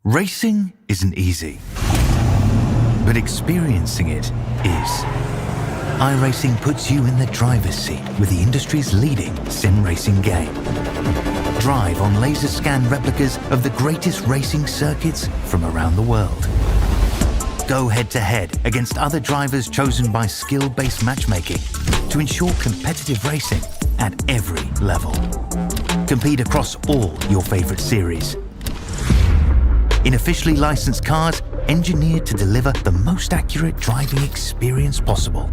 Racing isn't easy, but experiencing it is. iRacing puts you in the driver's seat with the industry's leading sim racing game. Drive on laser scan replicas of the greatest racing circuits from around the world. Go head to head against other drivers chosen by skill-based matchmaking to ensure competitive racing at every level. Compete across all your favorite series. In officially licensed cars, engineered to deliver the most accurate driving experience possible.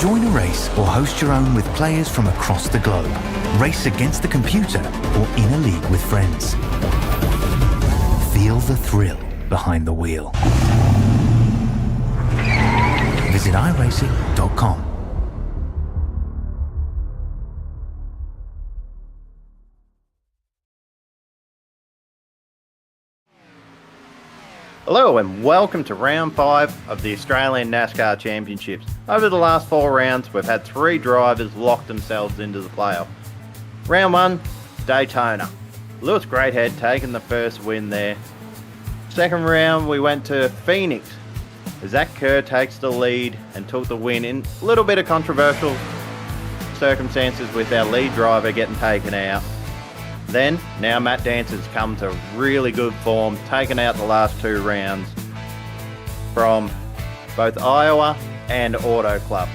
Join a race or host your own with players from across the globe. Race against the computer or in a league with friends. Feel the thrill behind the wheel. Visit iRacing.com. Hello and welcome to round 5 of the Australian NASCAR Championships. Over the last 4 rounds, we've had 3 drivers lock themselves into the playoff. Round 1, Daytona. Lewis Greathead taking the first win there. Second round, we went to Phoenix. Zach Kerr takes the lead and took the win in a little bit of controversial circumstances with our lead driver getting taken out. Then, now Matt Danson's come to really good form, taking out the last 2 rounds from both Iowa and Auto Club.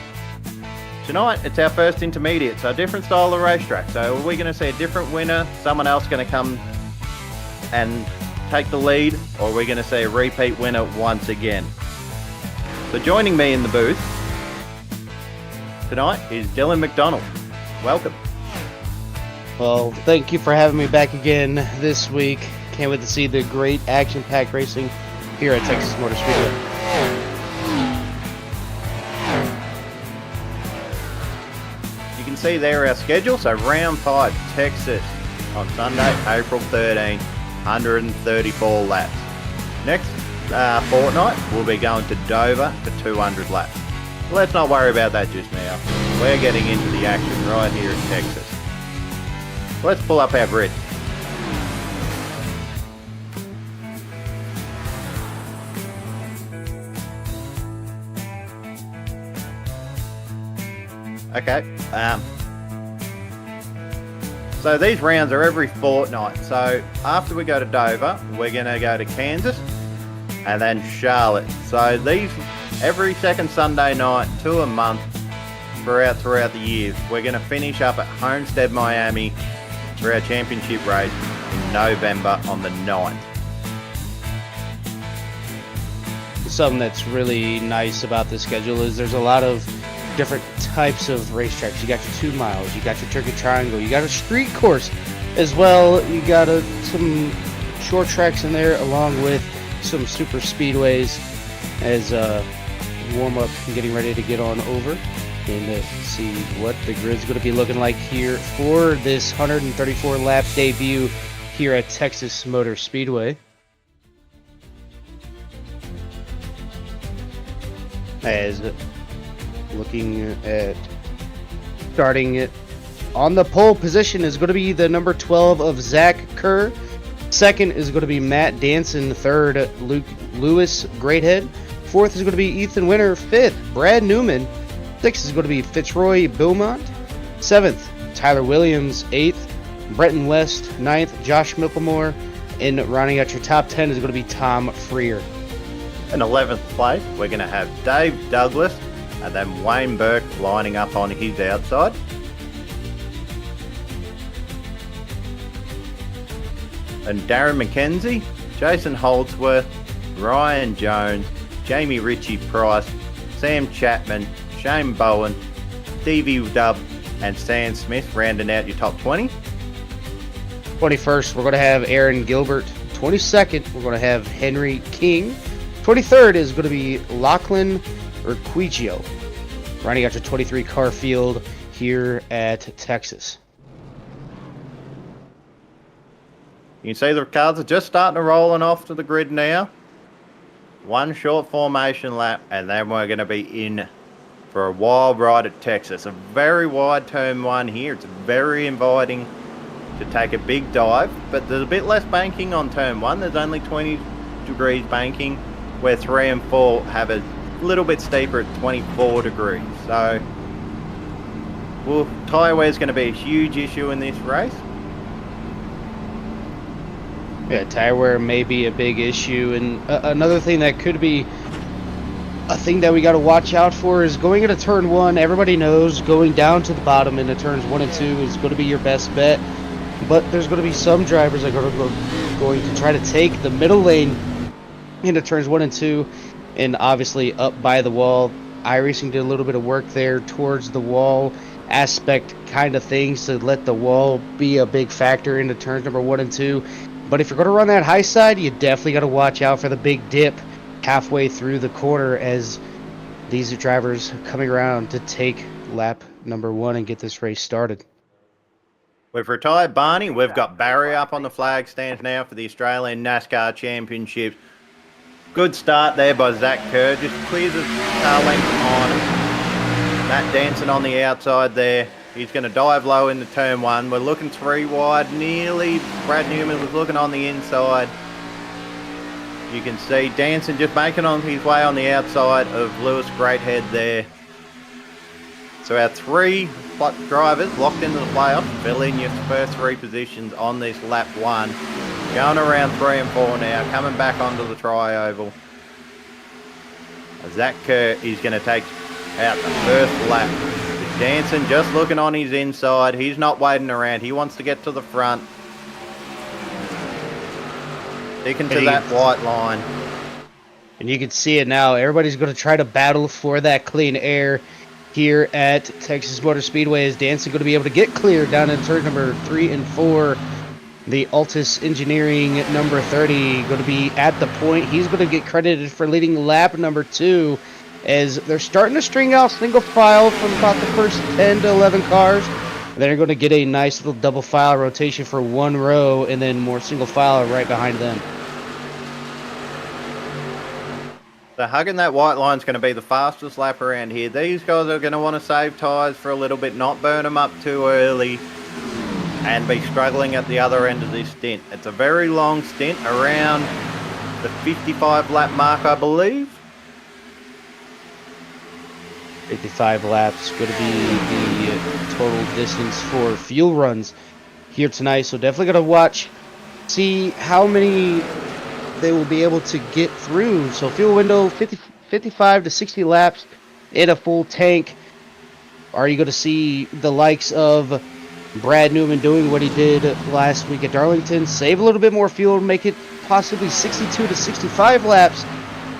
Tonight, it's our first intermediate, so a different style of racetrack. So are we going to see a different winner, someone else going to come and take the lead, or are we going to see a repeat winner once again? So joining me in the booth tonight is Dylan McDonald. Welcome. Well, thank you for having me back again this week. Can't wait to see the great action-packed racing here at Texas Motor Speedway. You can see there our schedule. So round 5, Texas on Sunday, April 13, 134 laps. Next fortnight, we'll be going to Dover for 200 laps. Let's not worry about that just now. We're getting into the action right here in Texas. Let's pull up our grid. Okay. So these rounds are every fortnight. So after we go to Dover, we're going to go to Kansas and then Charlotte. So these every second Sunday night, 2 a month throughout the year. We're going to finish up at Homestead, Miami, for our championship race in November on the 9th. Something that's really nice about this schedule is there's a lot of different types of racetracks. You got your 2 miles, you got your Turkey Triangle, you got a street course as well. You got some short tracks in there along with some super speedways as warm up and getting ready to get on over and see what the grid's going to be looking like here for this 134 lap debut here at Texas Motor Speedway. As looking at starting it on the pole position is going to be the number 12 of Zach Kerr. Second is going to be Matt Danson. Third, Lewis Greathead. Fourth is going to be Ethan Winter. Fifth, Brad Newman. Sixth is going to be Fitzroy Beaumont. Seventh, Tyler Williams. Eighth, Brenton West. Ninth, Josh Micklemore. And rounding out your top 10 is going to be Tom Freer. In 11th place, we're going to have Dave Douglas and then Wayne Burke lining up on his outside. And Darren McKenzie, Jason Holdsworth, Ryan Jones, Jamie Ritchie Price, Sam Chapman, Shane Bowen, Stevie Dubb, and Stan Smith rounding out your top 20. 21st, we're going to have Aaron Gilbert. 22nd, we're going to have Henry King. 23rd is going to be Lachlan Urquijo. Rounding out your 23 car field here at Texas. You can see the cars are just starting to rolling off to the grid now. One short formation lap, and then we're going to be in for a wild ride at Texas. A very wide turn one here. It's very inviting to take a big dive, but there's a bit less banking on turn one. There's only 20 degrees banking, where 3 and 4 have a little bit steeper at 24 degrees. So, well, tyre wear is going to be a huge issue in this race. Yeah, tire wear may be a big issue, and another thing that could be a thing that we got to watch out for is going into turn 1. Everybody knows going down to the bottom into turns 1 and 2 is going to be your best bet, but there's going to be some drivers that are going to try to take the middle lane into turns 1 and 2, and obviously up by the wall. iRacing did a little bit of work there towards the wall aspect kind of things to let the wall be a big factor into turns number 1 and 2. But if you're going to run that high side, you definitely got to watch out for the big dip halfway through the corner, as these are drivers coming around to take lap number 1 and get this race started. We've retired Barney. We've got Barry up on the flag stands now for the Australian NASCAR Championship. Good start there by Zach Kerr. Just clears his car length on Matt Danson on the outside there. He's going to dive low into turn 1. We're looking 3 wide. Nearly Brad Newman was looking on the inside. You can see Danson just making on his way on the outside of Lewis Greathead there. So our 3 drivers locked into the playoffs. Fill in your first 3 positions on this lap 1. Going around 3 and 4 now. Coming back onto the tri-oval. Zach Kerr is going to take out the first lap. Danson just looking on his inside. He's not waiting around. He wants to get to the front. Sticking to that white line. And you can see it now. Everybody's going to try to battle for that clean air here at Texas Motor Speedway, as Danson going to be able to get clear down in turn number 3 and 4. The Altus Engineering number 30 going to be at the point. He's going to get credited for leading lap number 2, as they're starting to string out single file from about the first 10 to 11 cars. They're going to get a nice little double file rotation for 1 row, and then more single file right behind them. So hugging that white line is going to be the fastest lap around here. These guys are going to want to save tyres for a little bit, not burn them up too early, and be struggling at the other end of this stint. It's a very long stint, around the 55 lap mark, I believe. 55 laps, going to be the total distance for fuel runs here tonight. So definitely going to watch, see how many they will be able to get through. So fuel window, 55 to 60 laps in a full tank. Are you going to see the likes of Brad Newman doing what he did last week at Darlington, save a little bit more fuel, make it possibly 62 to 65 laps?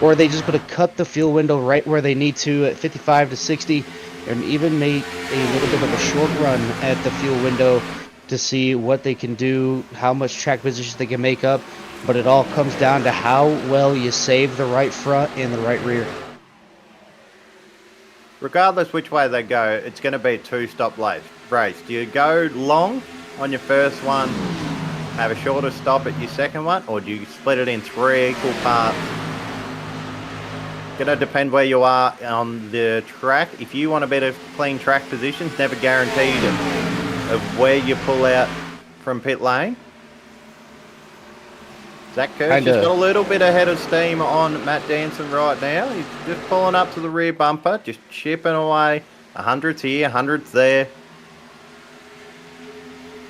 Or are they just going to cut the fuel window right where they need to at 55 to 60 and even make a little bit of a short run at the fuel window to see what they can do, how much track positions they can make up? But it all comes down to how well you save the right front and the right rear. Regardless which way they go, it's going to be a 2-stop race. Do you go long on your first one, have a shorter stop at your second one, or do you split it in 3 equal parts? Going to depend where you are on the track. If you want a bit of clean track positions, never guaranteed of where you pull out from pit lane. Zach Kerr's just got a little bit ahead of steam on Matt Danson right now. He's just pulling up to the rear bumper, just chipping away. 100's here, 100's there.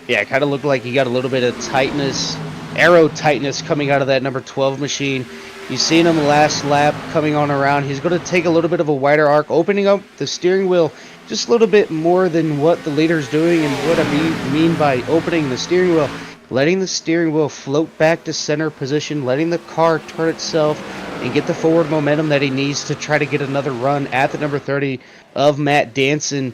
Yeah, it kind of looked like he got a little bit of tightness, aero tightness coming out of that number 12 machine. You've seen him last lap coming on around. He's going to take a little bit of a wider arc, opening up the steering wheel just a little bit more than what the leader's doing. And what I mean by opening the steering wheel, letting the steering wheel float back to center position, letting the car turn itself and get the forward momentum that he needs to try to get another run at the number 30 of Matt Danson,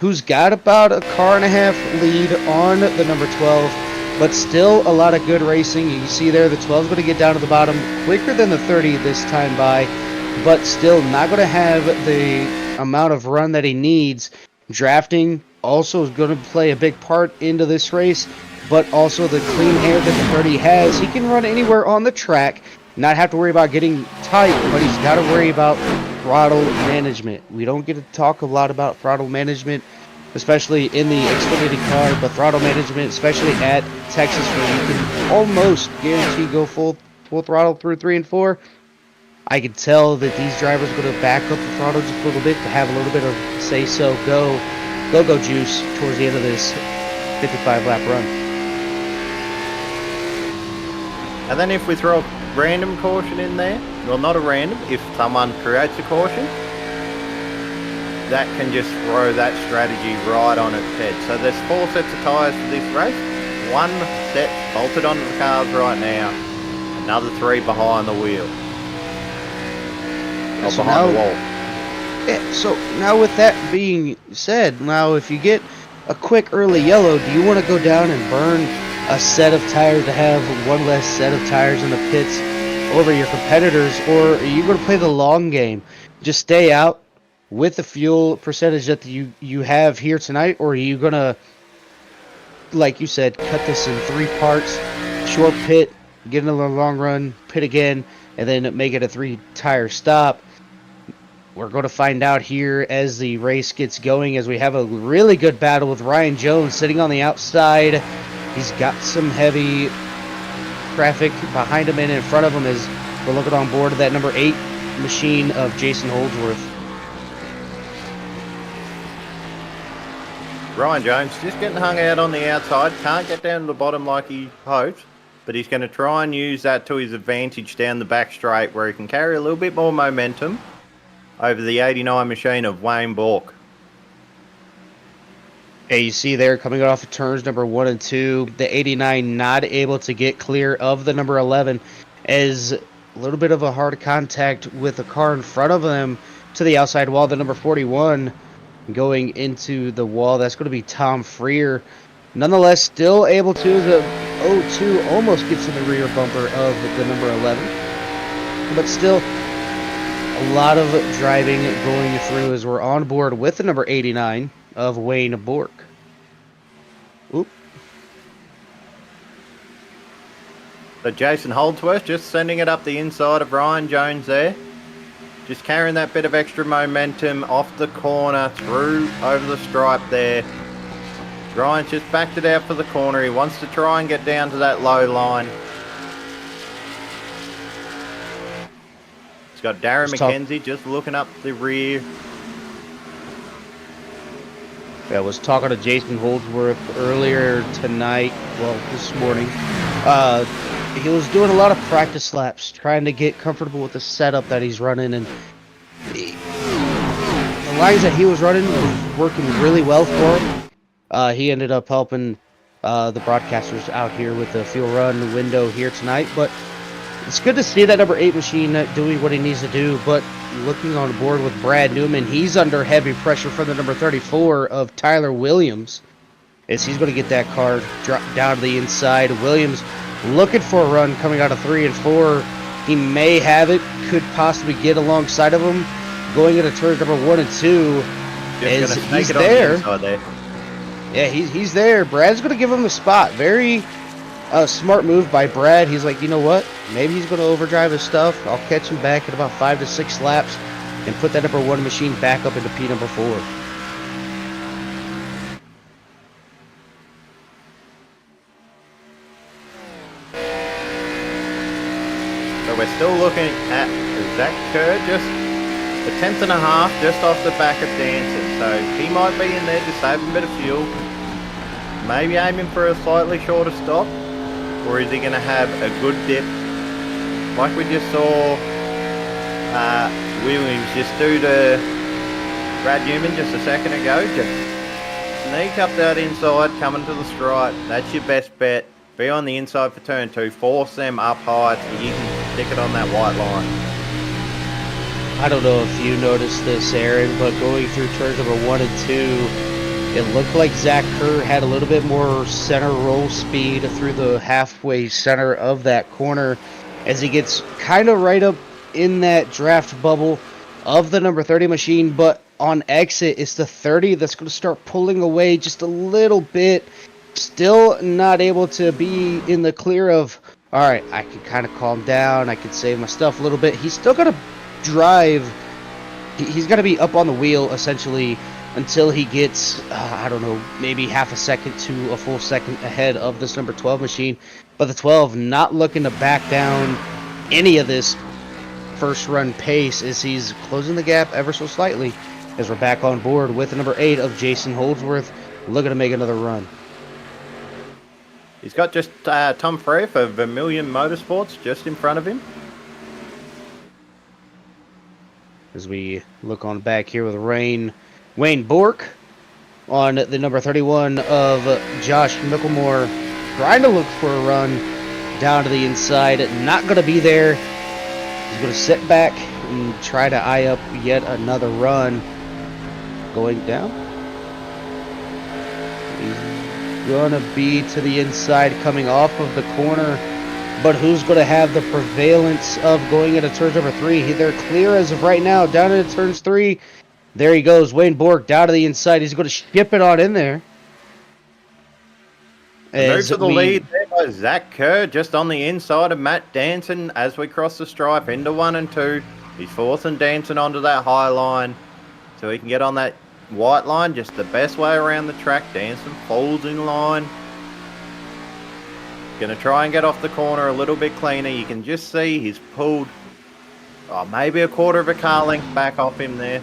who's got about a car and a half lead on the number 12. But still a lot of good racing. You can see there the 12 is going to get down to the bottom quicker than the 30 this time by. but still not going to have the amount of run that he needs. Drafting also is going to play a big part into this race, but also the clean air that the 30 has. He can run anywhere on the track, not have to worry about getting tight, but he's got to worry about throttle management. We don't get to talk a lot about throttle management, especially in the Xfinity car, but throttle management, especially at Texas, where you can almost guarantee go full throttle through 3 and 4. I can tell that these drivers are going to back up the throttle just a little bit to have a little bit of say-so go juice towards the end of this 55-lap run. And then if we throw a random caution in there, well, not a random, if someone creates a caution, that can just throw that strategy right on its head. So there's 4 sets of tyres for this race. 1 set bolted onto the cars right now, another 3 behind the wheel. Or So behind the now- wall. Yeah, so now with that being said, now if you get a quick early yellow, do you want to go down and burn a set of tires to have one less set of tires in the pits over your competitors, or are you going to play the long game? Just stay out with the fuel percentage that you have here tonight, or are you going to, like you said, cut this in 3 parts, short pit, get another long run, pit again, and then make it a 3-tire stop? We're going to find out here as the race gets going, as we have a really good battle with Ryan Jones sitting on the outside. He's got some heavy traffic behind him and in front of him as we're looking on board of that number 8 machine of Jason Holdsworth. Ryan Jones just getting hung out on the outside, can't get down to the bottom like he hoped, but he's going to try and use that to his advantage down the back straight where he can carry a little bit more momentum over the 89 machine of Wayne Bork. Yeah, you see there coming off of turns number 1 and 2, the 89 not able to get clear of the number 11 as a little bit of a hard contact with the car in front of them to the outside wall. The number 41 going into the wall. That's going to be Tom Freer. Nonetheless, still able to. The 02 almost gets in the rear bumper of the number 11. But still, a lot of driving going through as we're on board with the number 89 of Wayne Bork. Oop. So Jason Holdsworth just sending it up the inside of Ryan Jones there. Just carrying that bit of extra momentum off the corner, through over the stripe there. Ryan's just backed it out for the corner. He wants to try and get down to that low line. He's got Darren McKenzie just looking up the rear. I was talking to Jason Holdsworth earlier tonight, well, this morning. He was doing a lot of practice laps, trying to get comfortable with the setup that he's running, and the lines that he was running was working really well for him. He ended up helping the broadcasters out here with the fuel run window here tonight, but it's good to see that number 8 machine doing what he needs to do. But looking on board with Brad Newman, he's under heavy pressure from the number 34 of Tyler Williams, as he's going to get that car dropped down to the inside. Williams looking for a run coming out of 3 and 4. He may have it, could possibly get alongside of him going into turns number 1 and 2. Just gonna snake He's it on there. the inside there. Yeah, he's there. Brad's going to give him the spot. Very smart move by Brad. He's like, you know what? Maybe he's going to overdrive his stuff. I'll catch him back in about 5 to 6 laps and put that number 1 machine back up into P number 4. So we're still looking at Zach Kerr, just a 1/10 and a half just off the back of Danson. So he might be in there to save a bit of fuel. Maybe aiming for a slightly shorter stop. Or is he going to have a good dip? Like we just saw Williams just do to Brad Newman just a second ago. Just sneak up that inside, coming to the stripe. That's your best bet. Be on the inside for turn 2. Force them up high so you can stick it on that white line. I don't know if you noticed this, Aaron, but going through turns number 1 and 2, it looked like Zach Kerr had a little bit more center roll speed through the halfway center of that corner as he gets kind of right up in that draft bubble of the number 30 machine, but on exit, it's the 30 that's going to start pulling away just a little bit. Still not able to be in the clear of, all right, I can kind of calm down. I can save my stuff a little bit. He's still got to drive. He's got to be up on the wheel, essentially, until he gets, I don't know, maybe half a second to a full second ahead of this number 12 machine. But the 12 not looking to back down any of this first run pace as he's closing the gap ever so slightly, as we're back on board with the number 8 of Jason Holdsworth, looking to make another run. He's got just Tom Frey for Vermilion Motorsports just in front of him. As we look on back here with Wayne Bork on the number 31 of Josh Micklemore, trying to look for a run down to the inside. Not going to be there. He's going to sit back and try to eye up yet another run. Going down. He's going to be to the inside coming off of the corner. But who's going to have the prevalence of going into turns number 3? They're clear as of right now. Down into turns 3. There he goes. Wayne Bork down to the inside. He's going to ship it on in there. Move to the lead there by Zach Kerr, just on the inside of Matt Danson as we cross the stripe into 1 and 2. He's forcing Danson onto that high line so he can get on that white line, just the best way around the track. Danson falls in line. Going to try and get off the corner a little bit cleaner. You can just see he's pulled maybe a quarter of a car length back off him there.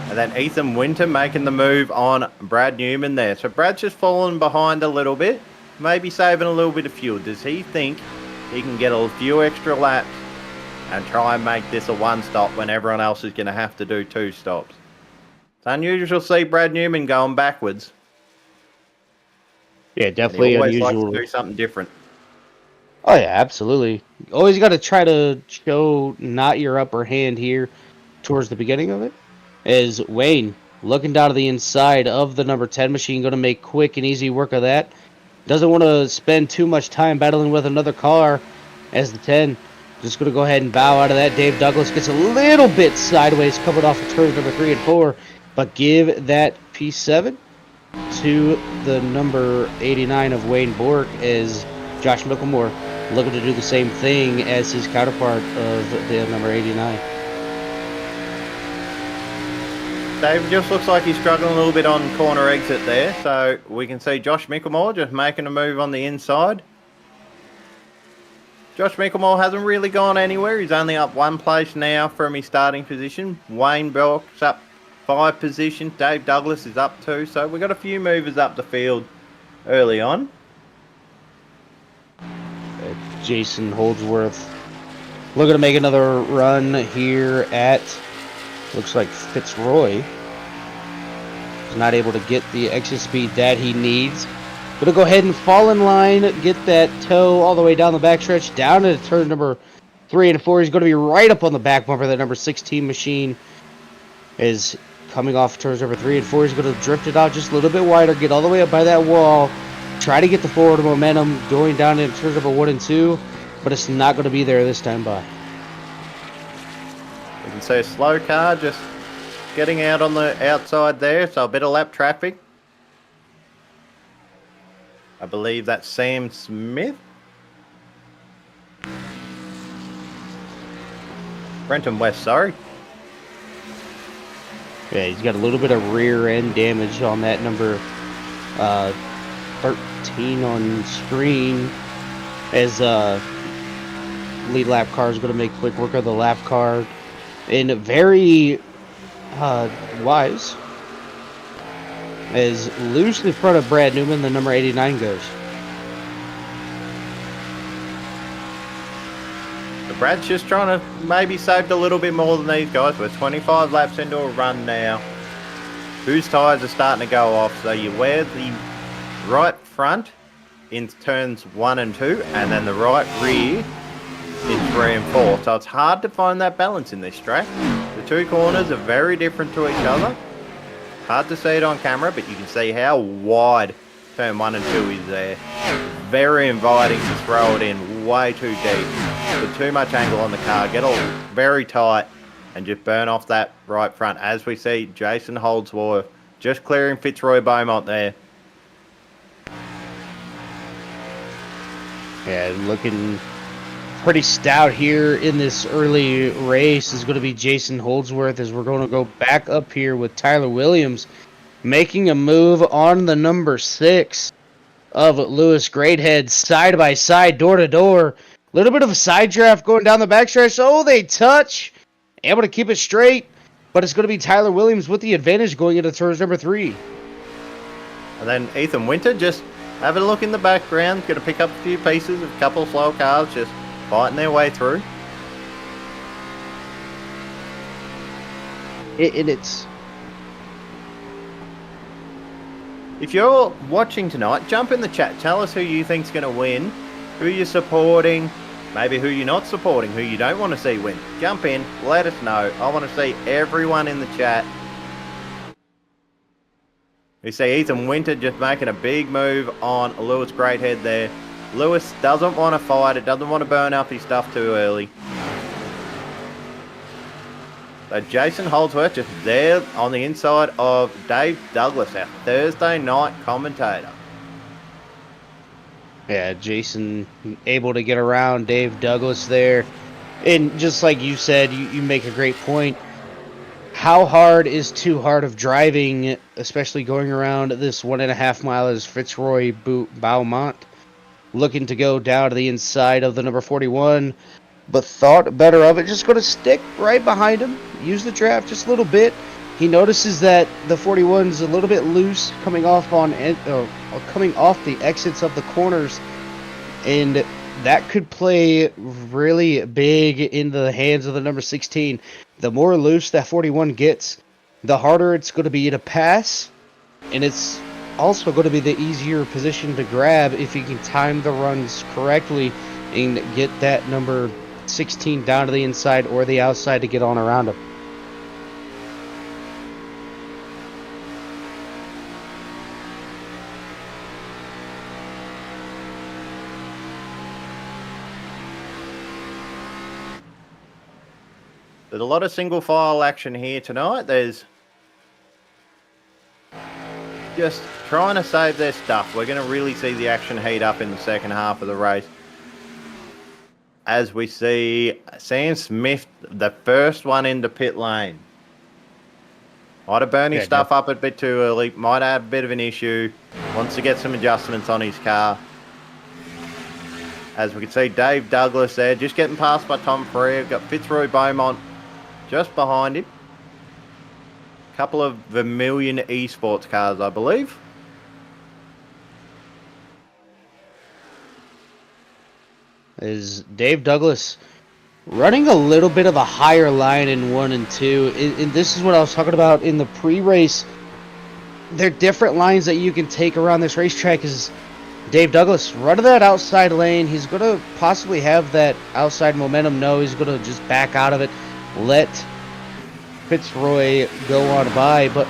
And then Ethan Winter making the move on Brad Newman there. So Brad's just fallen behind a little bit, maybe saving a little bit of fuel. Does he think he can get a few extra laps and try and make this a 1-stop when everyone else is going to have to do 2 stops? It's unusual to see Brad Newman going backwards. Yeah, definitely he always unusual. likes to do something different. Oh, yeah, absolutely. Always got to try to show not your upper hand here towards the beginning of it. As Wayne looking down to the inside of the number 10 machine, going to make quick and easy work of that. Doesn't want to spend too much time battling with another car as the 10. Just going to go ahead and bow out of that. Dave Douglas gets a little bit sideways coming off of turns number 3 and 4. But give that P7 to the number 89 of Wayne Bork as Josh Micklemore looking to do the same thing as his counterpart of the number 89. Dave just looks like he's struggling a little bit on corner exit there. So we can see Josh Micklemore just making a move on the inside. Josh Micklemore hasn't really gone anywhere. He's only up 1 place now from his starting position. Wayne Bork's up 5 positions. Dave Douglas is up 2. So we've got a few movers up the field early on. Jason Holdsworth looking to make another run here at, looks like Fitzroy. He's not able to get the exit speed that he needs. Going to go ahead and fall in line, get that toe all the way down the backstretch, down to turn number 3 and 4. He's going to be right up on the back bumper. That number 16 machine is coming off turns number 3 and 4. He's going to drift it out just a little bit wider, get all the way up by that wall, try to get the forward momentum going down into turns number 1 and 2, but it's not going to be there this time by. You can see a slow car just getting out on the outside there, so a bit of lap traffic. I believe that's Sam Smith. Brenton West, sorry. Yeah, he's got a little bit of rear end damage on that number 13 on screen, as lead lap car is going to make quick work of the lap car. And very wise, as loosely in front of Brad Newman, the number 89 goes. So Brad's just trying to maybe save a little bit more than these guys. We're 25 laps into a run now. Whose tyres are starting to go off? So you wear the right front in turns 1 and 2, and then the right rear in 3 and 4. So it's hard to find that balance in this track. The 2 corners are very different to each other. Hard to see it on camera, but you can see how wide turn 1 and 2 is there. Very inviting to throw it in way too deep. With too much angle on the car, get all very tight and just burn off that right front. As we see, Jason Holdsworth just clearing Fitzroy Beaumont there. Yeah, looking pretty stout here in this early race is going to be Jason Holdsworth, as we're going to go back up here with Tyler Williams making a move on the number 6 of Lewis Greathead, side by side, door to door. A little bit of a side draft going down the backstretch. Oh, they touch. Able to keep it straight, but it's going to be Tyler Williams with the advantage going into turns number 3. And then Ethan Winter just having a look in the background, going to pick up a few pieces of a couple of slow cars, just fighting their way through. It's... If you're watching tonight, jump in the chat. Tell us who you think's going to win, who you're supporting, maybe who you're not supporting, who you don't want to see win. Jump in, let us know. I want to see everyone in the chat. We see Ethan Winter just making a big move on Lewis Greathead there. Lewis doesn't want to fight it, doesn't want to burn up his stuff too early. So Jason Holdsworth just there on the inside of Dave Douglas, our Thursday night commentator. Yeah, Jason able to get around Dave Douglas there. And just like you said, you make a great point. How hard is too hard of driving, especially going around this 1.5 miles Fitzroy Beaumont, looking to go down to the inside of the number 41, but thought better of it, just going to stick right behind him, use the draft just a little bit. He notices that the 41's a little bit loose coming off coming off the exits of the corners, and that could play really big into the hands of the number 16. The more loose that 41 gets, the harder it's going to be to pass, and it's also going to be the easier position to grab if you can time the runs correctly and get that number 16 down to the inside or the outside to get on around him. There's a lot of single file action here tonight. There's just trying to save their stuff. We're going to really see the action heat up in the second half of the race. As we see Sam Smith, the first one into pit lane. Might have burned his stuff up a bit too early. Might have a bit of an issue. Wants to get some adjustments on his car. As we can see, Dave Douglas there, just getting passed by Tom Freer. We've got Fitzroy Beaumont just behind him. Couple of Vermilion esports cars, I believe. Is Dave Douglas running a little bit of a higher line in 1 and 2. And this is what I was talking about in the pre-race. There are different lines that you can take around this racetrack. Is Dave Douglas running that outside lane? He's going to possibly have that outside momentum. No, he's going to just back out of it. Let Fitzroy go on by. But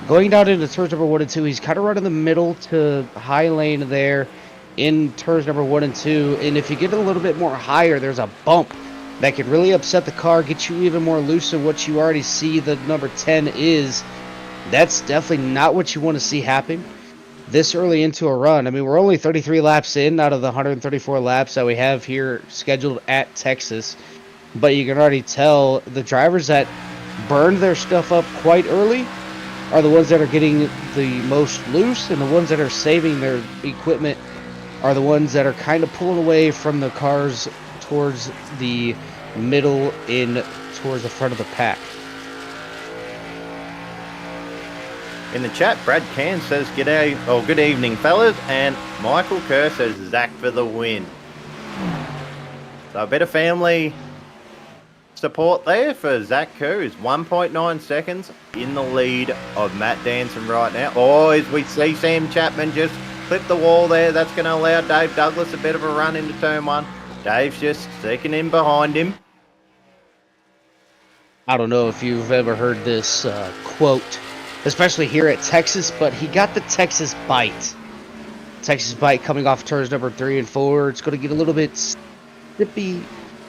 going down into turns number 1 and 2, he's kind of running the middle to high lane there in turns number 1 and 2. And if you get a little bit more higher, there's a bump that could really upset the car, get you even more loose than what you already see the number 10 is. That's definitely not what you want to see happen this early into a run. I mean, we're only 33 laps in out of the 134 laps that we have here scheduled at Texas. But you can already tell the drivers that burned their stuff up quite early are the ones that are getting the most loose, and the ones that are saving their equipment are the ones that are kind of pulling away from the cars towards the middle in towards the front of the pack. In the chat, Brad Can says, "G'day," or "Good evening, fellas," and Michael Kerr says, "Zach for the win." So a bit of family support there for Zach Kerr, who's 1.9 seconds in the lead of Matt Danson right now. Oh, as we see Sam Chapman just clip the wall there, that's going to allow Dave Douglas a bit of a run into turn 1. Dave's just sticking in behind him. I don't know if you've ever heard this quote, especially here at Texas, but he got the Texas bite. Texas Bite coming off turns number 3 and 4. It's going to get a little bit steppy.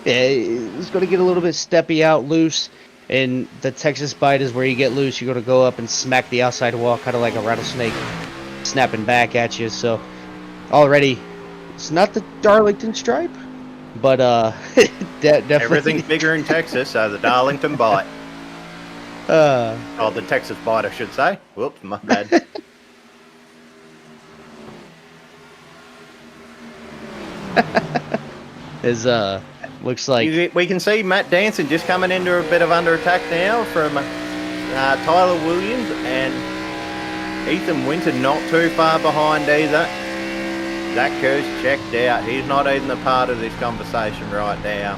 It's going to get a little bit steppy out loose. And the Texas Bite is where you get loose. You're going to go up and smack the outside wall, kind of like a rattlesnake snapping back at you. So already, it's not the Darlington stripe, but definitely. Everything's bigger in Texas, so the Darlington Bite. The Texas Bite, I should say. Whoops, my bad. Looks like We can see Matt Danson just coming into a bit of under attack now from Tyler Williams, and Ethan Winter not too far behind either. Zach Kerr's checked out. He's not even a part of this conversation right now.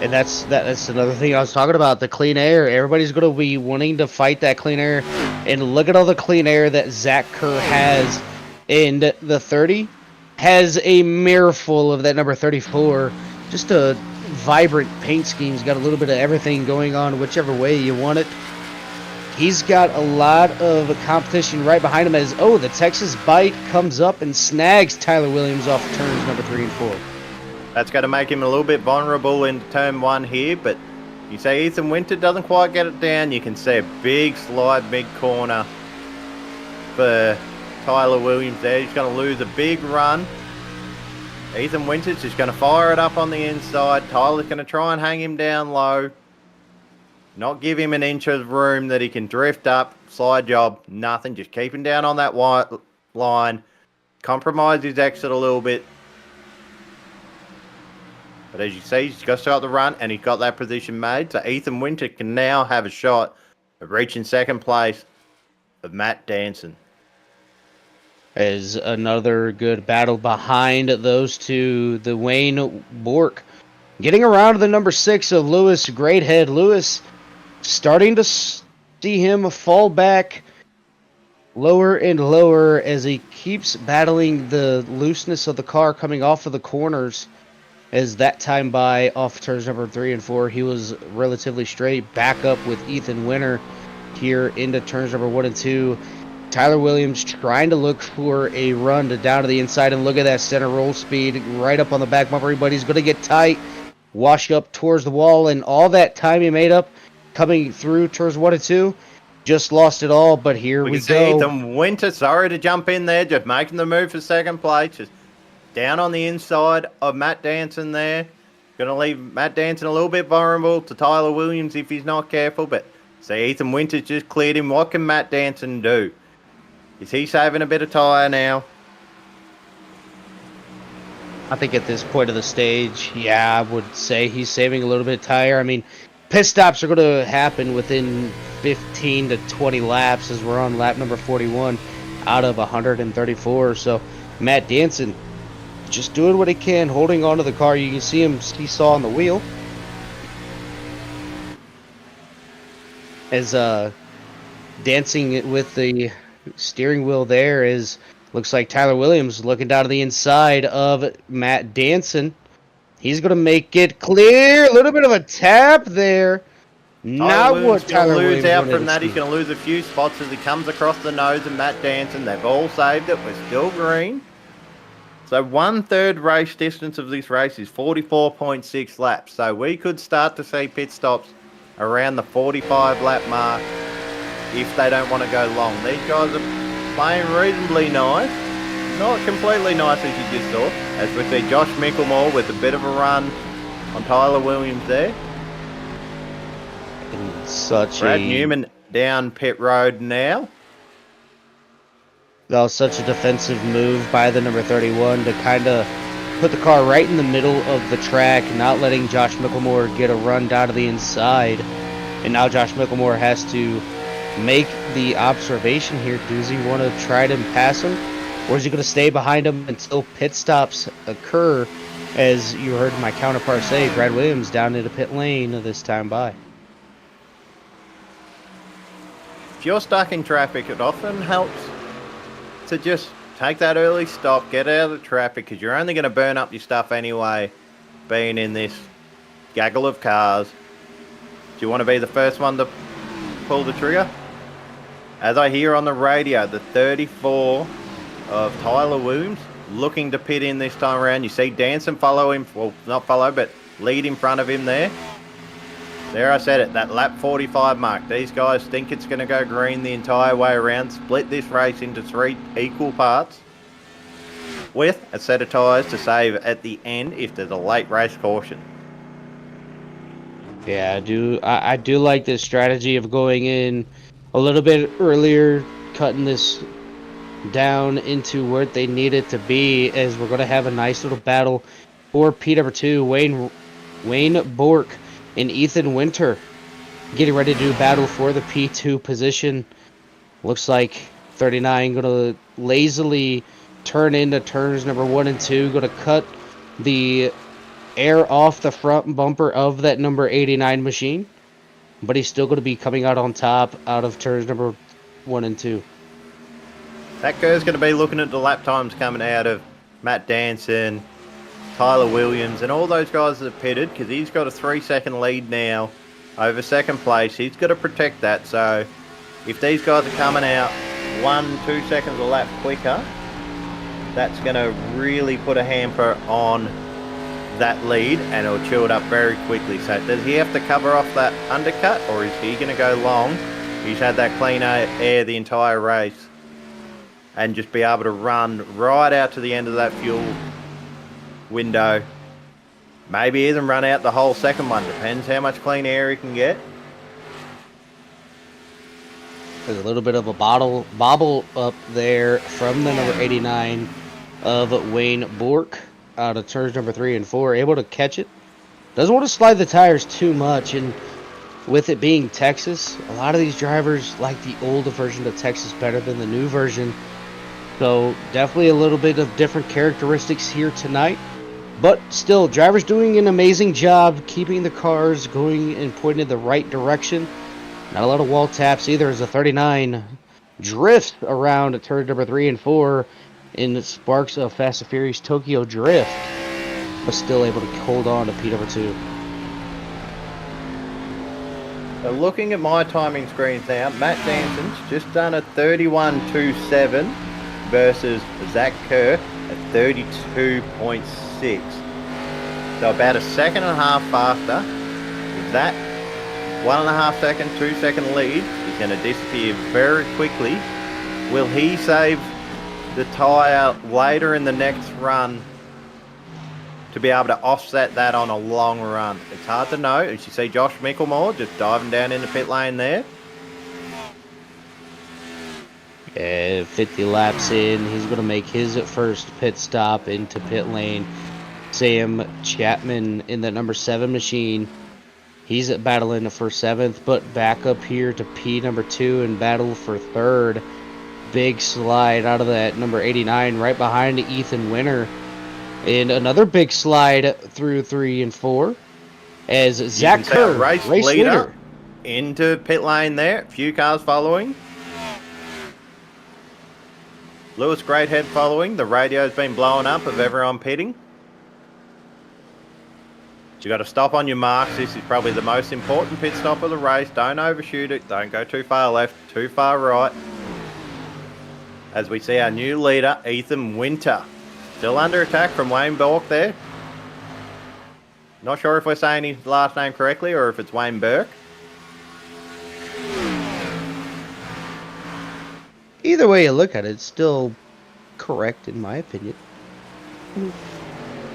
And that's another thing I was talking about, the clean air. Everybody's going to be wanting to fight that clean air. And look at all the clean air that Zach Kerr has in the 30. Has a mirror full of that number 34. Just a vibrant paint scheme. He's got a little bit of everything going on, whichever way you want it. He's got a lot of competition right behind him as, the Texas Bite comes up and snags Tyler Williams off turns number 3 and 4. That's going to make him a little bit vulnerable in turn 1 here, but you say Ethan Winter doesn't quite get it down. You can see a big slide mid-corner for Tyler Williams there. He's going to lose a big run. Ethan Winter's just going to fire it up on the inside. Tyler's going to try and hang him down low. Not give him an inch of room that he can drift up. Slide job, nothing. Just keep him down on that white line. Compromise his exit a little bit. But as you see, he's got to start the run, and he's got that position made. So Ethan Winter can now have a shot of reaching second place of Matt Danson. As another good battle behind those two, the Wayne Bork getting around to the number 6 of Lewis Greathead. Lewis starting to see him fall back lower and lower as he keeps battling the looseness of the car coming off of the corners. As that time by off turns number 3 and 4, he was relatively straight. Back up with Ethan Winter here into turns number 1 and 2. Tyler Williams trying to look for a run to down to the inside, and look at that center roll speed right up on the back bumper. Everybody's going to get tight, wash up towards the wall, and all that time he made up coming through turns 1 and 2, just lost it all. But here we go. See Ethan Winter, sorry to jump in there, just making the move for second place, just down on the inside of Matt Danson there. Going to leave Matt Danson a little bit vulnerable to Tyler Williams if he's not careful. But see, Ethan Winter's just cleared him. What can Matt Danson do? Is he saving a bit of tyre now? I think at this point of the stage, yeah, I would say he's saving a little bit of tire. I mean, pit stops are going to happen within 15 to 20 laps as we're on lap number 41 out of 134. So Matt Danson just doing what he can, holding onto the car. You can see him seesaw on the wheel. As dancing with the steering wheel there is, looks like Tyler Williams looking down to the inside of Matt Danson. He's going to make it clear. A little bit of a tap there. Not what Tyler Williams lose out from that. He's going to lose a few spots as he comes across the nose of Matt Danson. They've all saved it. We're still green. So 1/3 race distance of this race is 44.6 laps. So we could start to see pit stops around the 45 lap mark if they don't want to go long. These guys are playing reasonably nice. Not completely nice as you just saw. As we see Josh Mickelmore with a bit of a run on Tyler Williams there. Brad Newman down pit road now. That was such a defensive move by the number 31 to kind of put the car right in the middle of the track, not letting Josh Mickelmore get a run down to the inside. And now Josh Mickelmore has to make the observation here. Does he want to try to pass him? Or is he going to stay behind him until pit stops occur? As you heard my counterpart say, Brad Williams down into pit lane this time by. If you're stuck in traffic, it often helps to just take that early stop, get out of the traffic, because you're only going to burn up your stuff anyway, being in this gaggle of cars. Do you want to be the first one to pull the trigger? As I hear on the radio, the 34 of Tyler Williams looking to pit in this time around. You see Danson follow him, well, not follow, but lead in front of him there. There, I said it, that lap 45 mark. These guys think it's going to go green the entire way around. Split this race into 3 equal parts with a set of tyres to save at the end if there's a late race caution. Yeah, I do like this strategy of going in a little bit earlier, cutting this down into where they need it to be, as we're going to have a nice little battle for P2, Wayne Bork and Ethan Winter getting ready to do battle for the P2 position. Looks like 39 going to lazily turn into turns number 1 and 2, going to cut the air off the front bumper of that number 89 machine, but he's still going to be coming out on top out of turns number 1 and 2. That girl's going to be looking at the lap times coming out of Matt Danson, Tyler Williams, and all those guys that have pitted, because he's got a 3-second lead now over second place. He's got to protect that, so if these guys are coming out 1-2 seconds a lap quicker, that's going to really put a hamper on that lead, and it'll chew it up very quickly. So does he have to cover off that undercut, or is he going to go long? He's had that clean air the entire race and just be able to run right out to the end of that fuel window. Maybe even run out the whole second one. Depends how much clean air he can get. There's a little bit of a bobble up there from the number 89 of Wayne Bork out of turns number 3 and 4, able to catch it. Doesn't want to slide the tires too much, and with it being Texas, a lot of these drivers like the older version of Texas better than the new version. So definitely a little bit of different characteristics here tonight. But still, drivers doing an amazing job keeping the cars going and pointing in the right direction. Not a lot of wall taps either, as the 39 drifts around at turn number 3 and 4 in sparks of Fast and Furious Tokyo Drift, but still able to hold on to P2. So looking at my timing screens now, Matt Danson's just done a 31.27 versus Zach Kerr at 32.6. So about a second and a half faster. With that 1.5 second, 2 second lead is going to disappear very quickly. Will he save the tyre later in the next run to be able to offset that on a long run? It's hard to know. As you see Josh Mickelmore just diving down in the pit lane there. Yeah, 50 laps in, he's going to make his first pit stop into pit lane. Sam Chapman in the number 7 machine. He's battling for 7th, but back up here to P2 and battle for 3rd. Big slide out of that number 89 right behind Ethan Winter. And another big slide through 3 and 4 as Zach Kerr, race leader, into pit lane there. A few cars following. Lewis Greathead following. The radio's been blowing up of everyone pitting. You got to stop on your marks. This is probably the most important pit stop of the race. Don't overshoot it. Don't go too far left, too far right. As we see our new leader, Ethan Winter. Still under attack from Wayne Bork there. Not sure if we're saying his last name correctly or if it's Wayne Burke. Either way you look at it, it's still correct in my opinion.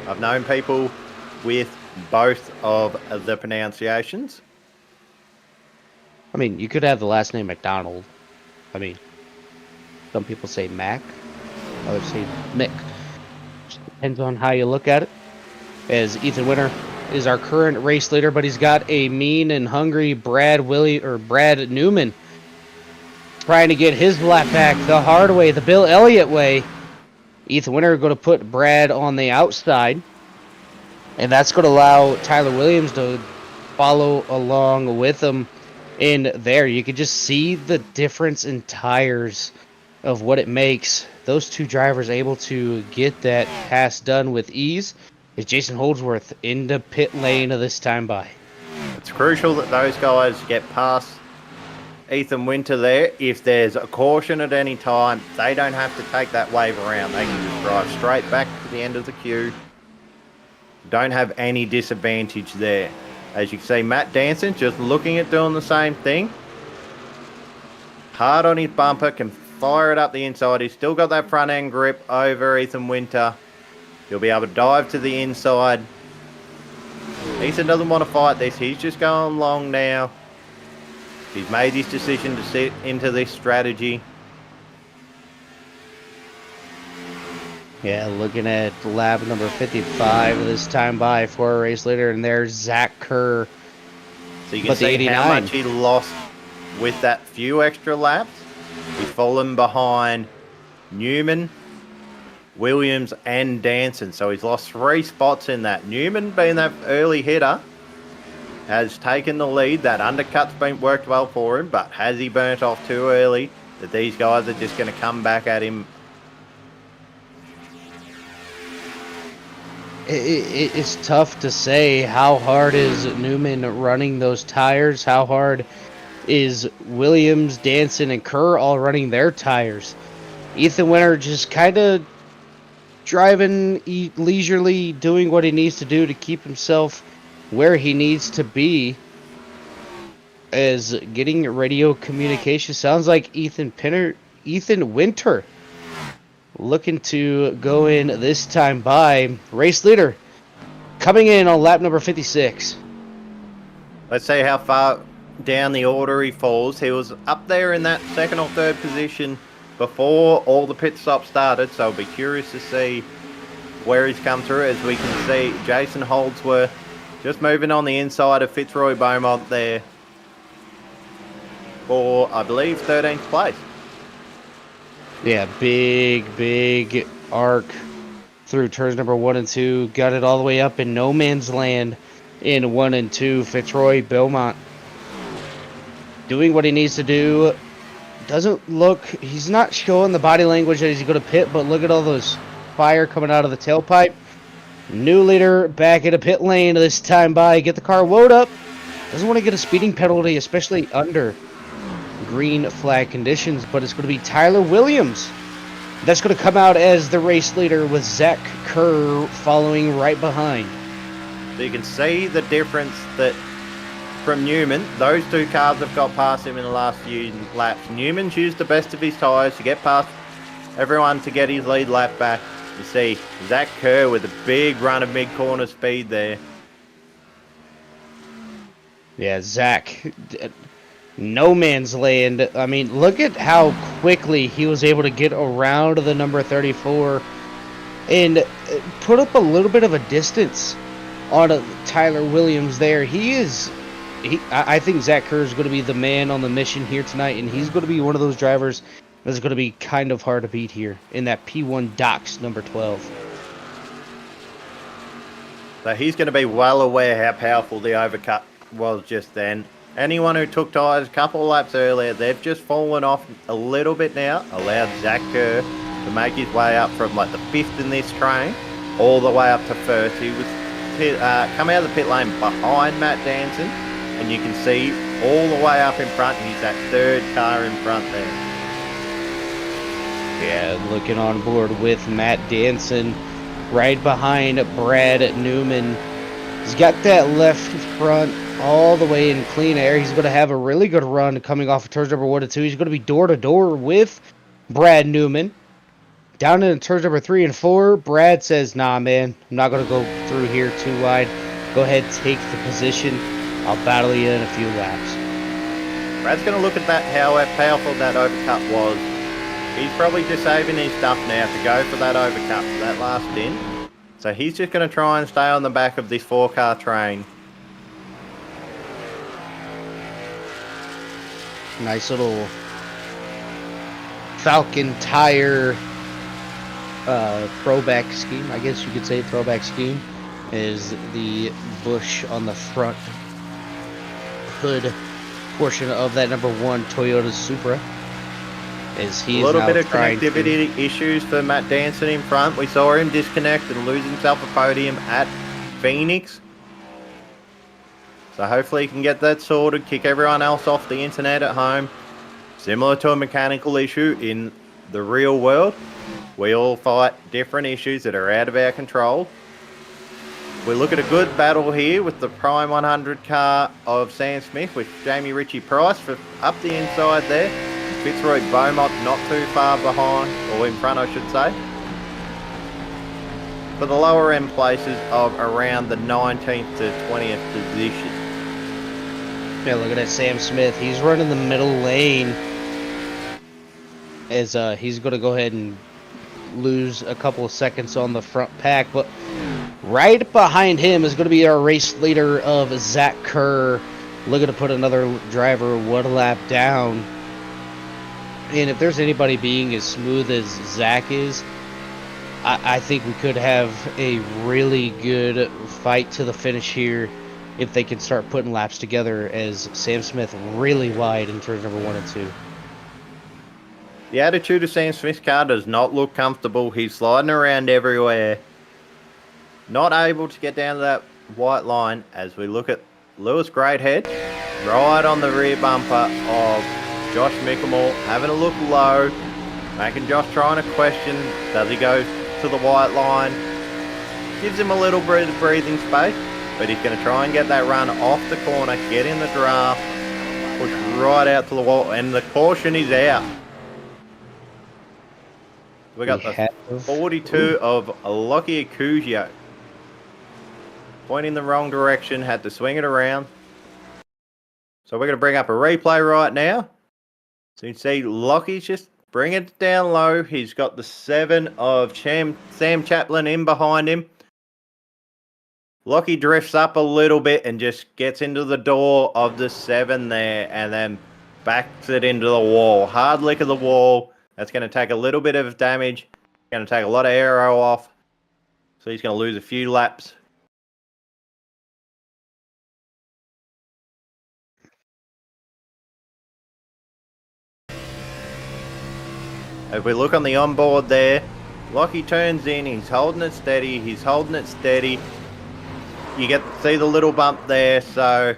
I've known people with both of the pronunciations. I mean, you could have the last name McDonald. I mean, some people say Mac, others say Mick. Just depends on how you look at it. As Ethan Winter is our current race leader, but he's got a mean and hungry Brad Newman trying to get his lap back the hard way, the Bill Elliott way. Ethan Winter going to put Brad on the outside, and that's going to allow Tyler Williams to follow along with him in there. You can just see the difference in tires of what it makes. Those two drivers able to get that pass done with ease. Is Jason Holdsworth into pit lane of this time by. It's crucial that those guys get past Ethan Winter there. If there's a caution at any time, they don't have to take that wave around. They can just drive straight back to the end of the queue. Don't have any disadvantage there. As you can see, Matt Danson just looking at doing the same thing. Hard on his bumper, can fire it up the inside. He's still got that front end grip over Ethan Winter. He'll be able to dive to the inside. Ethan doesn't want to fight this. He's just going long now. He's made his decision to sit into this strategy. Yeah, looking at lap number 55 this time by for a race leader, and there's Zach Kerr. So you can see how much he lost with that few extra laps. He's fallen behind Newman, Williams, and Danson. So he's lost 3 spots in that. Newman, being that early hitter, has taken the lead. That undercut's been worked well for him, but has he burnt off too early that these guys are just going to come back at him? It's tough to say how hard is Newman running those tires. How hard is Williams, Danson, and Kerr all running their tires? Ethan Winter just kind of driving leisurely, doing what he needs to do to keep himself where he needs to be. As getting radio communication, sounds like Ethan Winter looking to go in this time by. Race leader coming in on lap number 56. Let's see how far down the order he falls. He was up there in that second or third position before all the pit stops started, so I'll be curious to see where he's come through. As we can see, Jason Holdsworth just moving on the inside of Fitzroy Beaumont there for, I believe, 13th place. Yeah, big arc through turns number 1 and 2. Got it all the way up in no man's land in 1 and 2. Fitzroy Beaumont doing what he needs to do. Doesn't look, he's not showing the body language that he's going to pit, but look at all those fire coming out of the tailpipe. New leader back in a pit lane this time by. Get the car woed up. Doesn't want to get a speeding penalty, especially under green flag conditions, but it's going to be Tyler Williams that's going to come out as the race leader, with Zach Kerr following right behind. So you can see the difference that from Newman, those 2 cars have got past him in the last few laps. Newman's used the best of his tyres to get past everyone to get his lead lap back. You see Zach Kerr with a big run of mid-corner speed there. Yeah, Zach, no man's land. I mean, look at how quickly he was able to get around the number 34 and put up a little bit of a distance on Tyler Williams there. I think Zach Kerr is going to be the man on the mission here tonight, and he's going to be one of those drivers that's going to be kind of hard to beat here in that P1 Docks number 12. So he's going to be well aware how powerful the overcut was just then. Anyone who took tyres a couple of laps earlier, they've just fallen off a little bit now. Allowed Zach Kerr to make his way up from like the 5th in this train all the way up to 1st. He was coming out of the pit lane behind Matt Danson, and you can see all the way up in front. He's that 3rd car in front there. Yeah, looking on board with Matt Danson right behind Brad Newman. He's got that left front all the way in clean air. He's going to have a really good run coming off of turns number 1 and 2. He's going to be door-to-door with Brad Newman. Down in turns number 3 and 4, Brad says, nah, man, I'm not going to go through here too wide. Go ahead, take the position. I'll battle you in a few laps. Brad's going to look at that, how powerful that overcut was. He's probably just saving his stuff now to go for that overcut, for that last in. So he's just going to try and stay on the back of this 4-car train. Nice little Falcon tire throwback scheme. I guess you could say throwback scheme is the bush on the front hood portion of that number 1 Toyota Supra. As he a little bit of connectivity issues for Matt Danson in front. We saw him disconnect and lose himself a podium at Phoenix. So hopefully he can get that sorted, kick everyone else off the internet at home. Similar to a mechanical issue in the real world, we all fight different issues that are out of our control. We look at a good battle here with the Prime 100 car of Sam Smith with Jamie Ritchie Price for up the inside there. Fitzroy Beaumont not too far behind, or in front I should say. For the lower end places of around the 19th to 20th position. Yeah, look at that Sam Smith. He's running the middle lane as he's going to go ahead and lose a couple of seconds on the front pack. But right behind him is going to be our race leader of Zach Kerr, looking to put another driver one lap down. And if there's anybody being as smooth as Zach is, I think we could have a really good fight to the finish here if they can start putting laps together, as Sam Smith really wide in turn number 1 and 2. The attitude of Sam Smith's car does not look comfortable. He's sliding around everywhere. Not able to get down to that white line as we look at Lewis Greathead right on the rear bumper of Josh Mickelmore, having a look low, making Josh trying to question, does he go to the white line? Gives him a little bit of breathing space, but he's going to try and get that run off the corner, get in the draft, push right out to the wall, and the caution is out. We got the 42 of Lockie Acugio. Pointing the wrong direction, had to swing it around. So we're going to bring up a replay right now. So you can see Lockie's just bringing it down low. He's got the 7 of Sam Chaplin in behind him. Lockie drifts up a little bit and just gets into the door of the 7 there and then backs it into the wall. Hard lick of the wall. That's going to take a little bit of damage. Going to take a lot of aero off. So he's going to lose a few laps. If we look on the onboard there, Lockie turns in, he's holding it steady, You get to see the little bump there, so...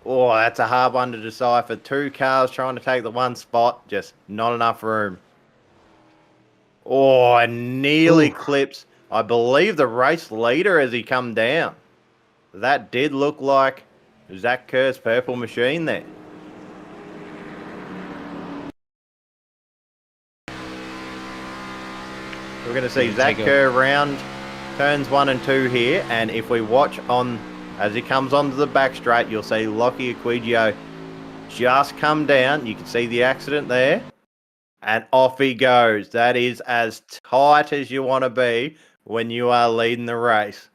Oh, that's a hard one to decipher. 2 cars trying to take the one spot, just not enough room. Oh, and nearly clips, I believe, the race leader as he come down. That did look like Zach Kerr's purple machine there. We're going to see Zach Kerr round turns 1 and 2 here, and if we watch on as he comes onto the back straight, you'll see Lockie Acugio just come down. You can see the accident there, and off he goes. That is as tight as you want to be when you are leading the race.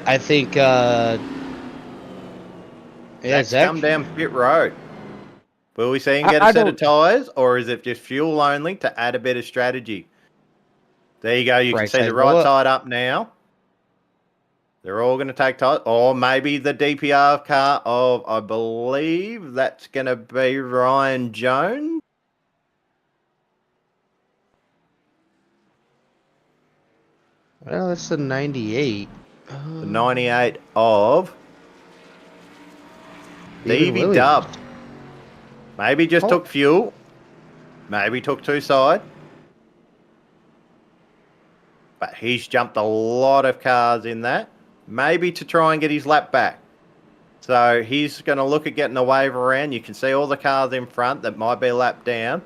I think Zach's come down pit road. Will we see him get a set of tyres, or is it just fuel only to add a bit of strategy? There you go. You can see the right side up now. They're all going to take tyres. Or maybe the DPR car of, I believe, that's going to be Ryan Jones. Well, that's the 98. The 98 of Stevie Dub. Maybe just took fuel. Maybe took 2 side. But he's jumped a lot of cars in that. Maybe to try and get his lap back. So he's going to look at getting a wave around. You can see all the cars in front that might be a lap down.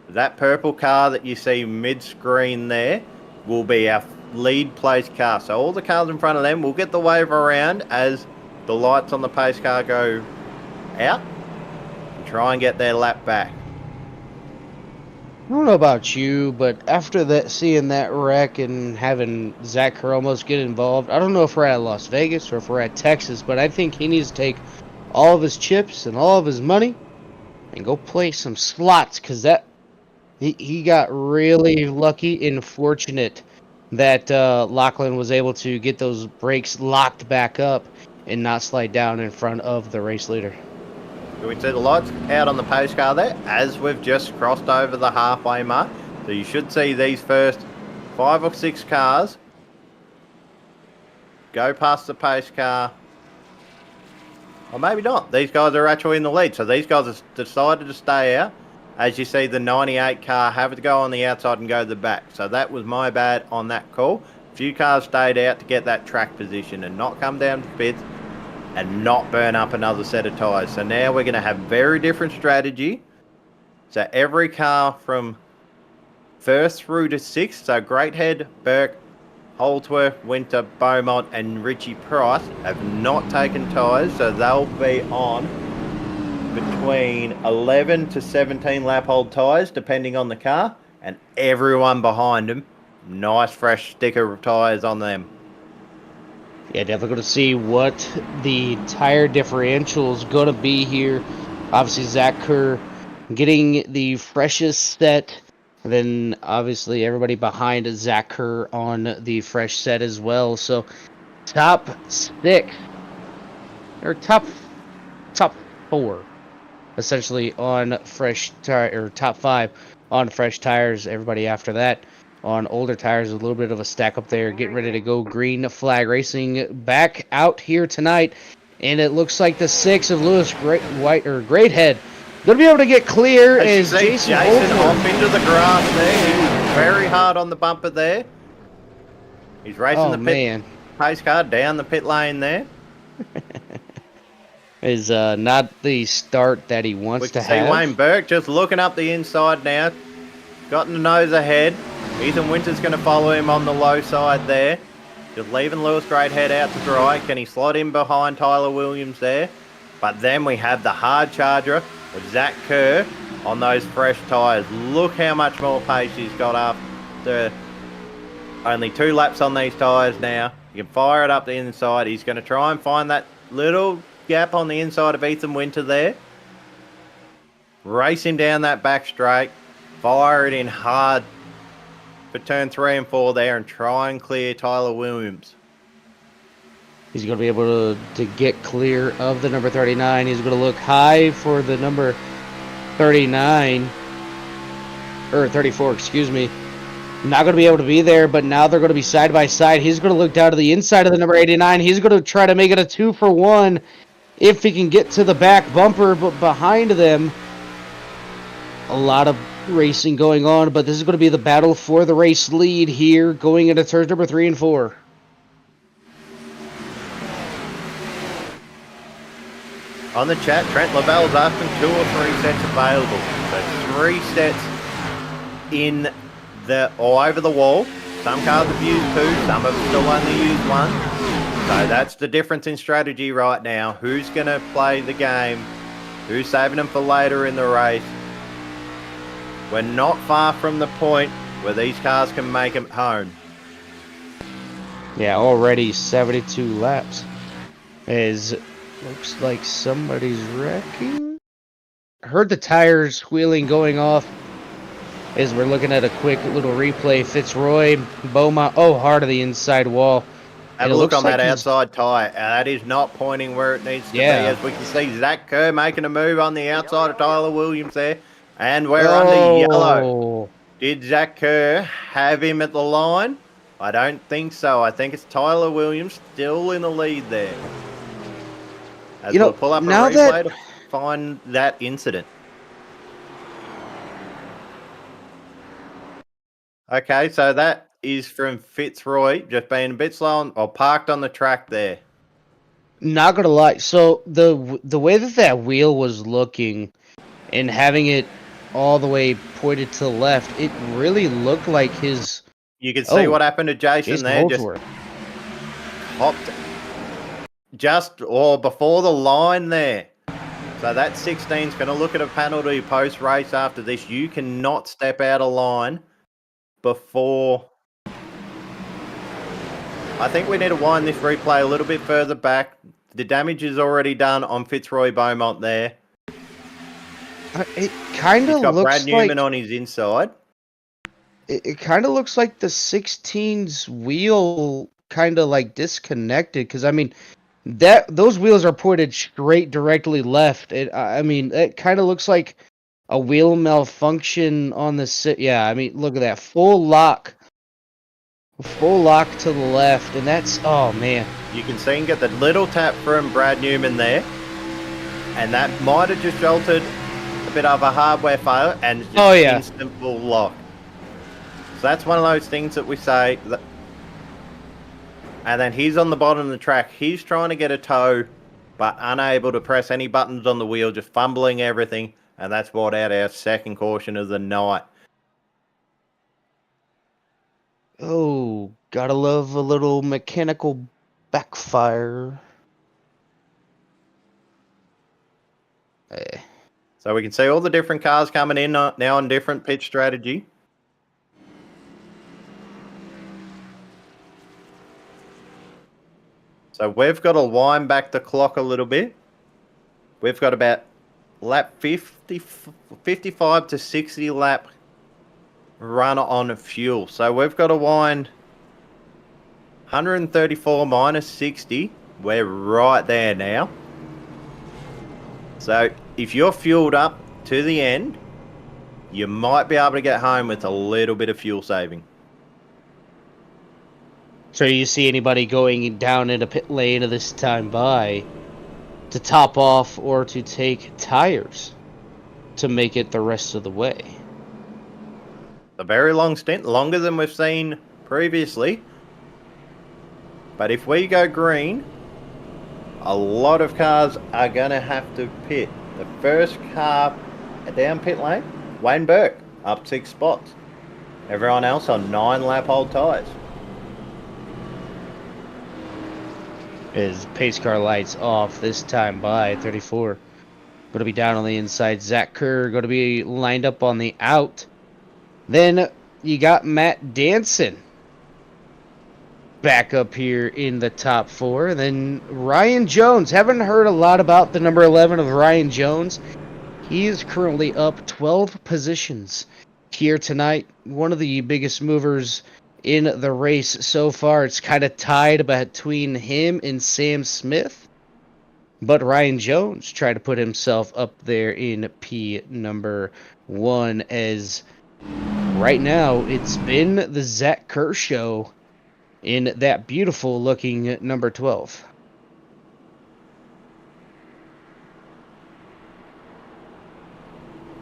That purple car that you see mid-screen there will be our lead place car. So all the cars in front of them will get the wave around as the lights on the pace car go out. Try and get their lap back. I don't know about you, but after that, seeing that wreck and having Zach Kerr almost get involved, I don't know if we're at Las Vegas or if we're at Texas, but I think he needs to take all of his chips and all of his money and go play some slots, because that he got really lucky and fortunate that Lachlan was able to get those brakes locked back up and not slide down in front of the race leader. So we see the lights out on the pace car there as we've just crossed over the halfway mark. So you should see these first 5 or 6 cars go past the pace car. Or maybe not. These guys are actually in the lead. So these guys have decided to stay out. As you see, the 98 car have to go on the outside and go to the back. So that was my bad on that call. A few cars stayed out to get that track position and not come down to pits and not burn up another set of tyres. So now we're going to have very different strategy. So every car from first through to sixth, so Greathead, Burke, Holdsworth, Winter, Beaumont and Richie Price have not taken tyres, so they'll be on between 11 to 17 lap hold tyres depending on the car, and everyone behind them, nice fresh sticker of tyres on them. Yeah, definitely going to see what the tire differential is going to be here. Obviously, Zach Kerr getting the freshest set. And then, obviously, everybody behind Zach Kerr on the fresh set as well. So, top six, or top four, essentially, on fresh tire, or top five on fresh tires. Everybody after that on older tires, a little bit of a stack up there, getting ready to go. Green Flag Racing back out here tonight, and it looks like the six of Lewis Greathead gonna be able to get clear as Jason off into the grass there. He was very hard on the bumper there. He's racing the pit pace car down the pit lane there. Is not the start that he wants to have. Wayne Burke just looking up the inside now. Got the nose ahead. Ethan Winter's going to follow him on the low side there. Just leaving Lewis Greathead out to dry. Can he slot in behind Tyler Williams there? But then we have the hard charger with Zach Kerr on those fresh tyres. Look how much more pace he's got after only 2 laps on these tyres now. You can fire it up the inside. He's going to try and find that little gap on the inside of Ethan Winter there. Race him down that back straight. Fire it in hard for turn 3 and 4 there and try and clear Tyler Williams. He's going to be able to get clear of the number 39. He's going to look high for the number 39, or 34, excuse me. Not going to be able to be there, but now they're going to be side by side. He's going to look down to the inside of the number 89. He's going to try to make it a 2-for-1 if he can get to the back bumper, but behind them, a lot of racing going on, but this is going to be the battle for the race lead here going into turns number 3 and 4. On the chat, Trent Lavell's asking 2 or 3 sets available. So 3 sets in the or over the wall. Some cars have used 2, some have still only used 1. So that's the difference in strategy right now. Who's going to play the game? Who's saving them for later in the race? We're not far from the point where these cars can make them home. Yeah, already 72 laps. Looks like somebody's wrecking. Heard the tires wheeling going off as we're looking at a quick little replay. Fitzroy, Beaumont, hard of the inside wall. Have a look on that outside tyre. That is not pointing where it needs to be. As we can see, Zach Kerr making a move on the outside of Tyler Williams there. And we're under yellow. Did Zach Kerr have him at the line? I don't think so. I think it's Tyler Williams still in the lead there. As we'll pull up a replay to find that incident. Okay, so that is from Fitzroy, just being a bit slow or parked on the track there. Not gonna lie, so the way that wheel was looking and having it all the way pointed to the left, it really looked like his... You can see what happened to Jason there. Holdsworth. Just hopped just before the line there. So that 16's going to look at a penalty post-race after this. You cannot step out of line before... I think we need to wind this replay a little bit further back. The damage is already done on Fitzroy Beaumont there. It kind of looks like... Brad Newman on his inside. It kind of looks like the 16's wheel kind of like disconnected. Because, I mean, those wheels are pointed straight directly left. It kind of looks like a wheel malfunction on the... Yeah, I mean, look at that. Full lock Full lock to the left, and that's, oh man. You can see him get the little tap from Brad Newman there. And that might have just altered a bit of a hardware failure and just instant full lock. So that's one of those things that we say. And then he's on the bottom of the track. He's trying to get a tow, but unable to press any buttons on the wheel, just fumbling everything. And that's brought out our second caution of the night. Oh, gotta love a little mechanical backfire. So we can see all the different cars coming in now on different pitch strategy. So we've got to wind back the clock a little bit. We've got about lap 55 to 60 lap run on fuel. So we've got to wind 134 minus 60. We're right there now. So if you're fueled up to the end, you might be able to get home with a little bit of fuel saving. So you see anybody going down into pit lane at this time by to top off or to take tires to make it the rest of the way? A very long stint, longer than we've seen previously. But if we go green, a lot of cars are going to have to pit. The first car down pit lane, Wayne Burke, up 6 spots. Everyone else on 9 lap old tyres. His pace car lights off this time by 34. Going to be down on the inside. Zach Kerr going to be lined up on the out. Then you got Matt Danson back up here in the top 4. Then Ryan Jones. Haven't heard a lot about the number 11 of Ryan Jones. He is currently up 12 positions here tonight. One of the biggest movers in the race so far. It's kind of tied between him and Sam Smith. But Ryan Jones tried to put himself up there in P number 1 as right now it's been the Zach Kerr show in that beautiful looking number 12.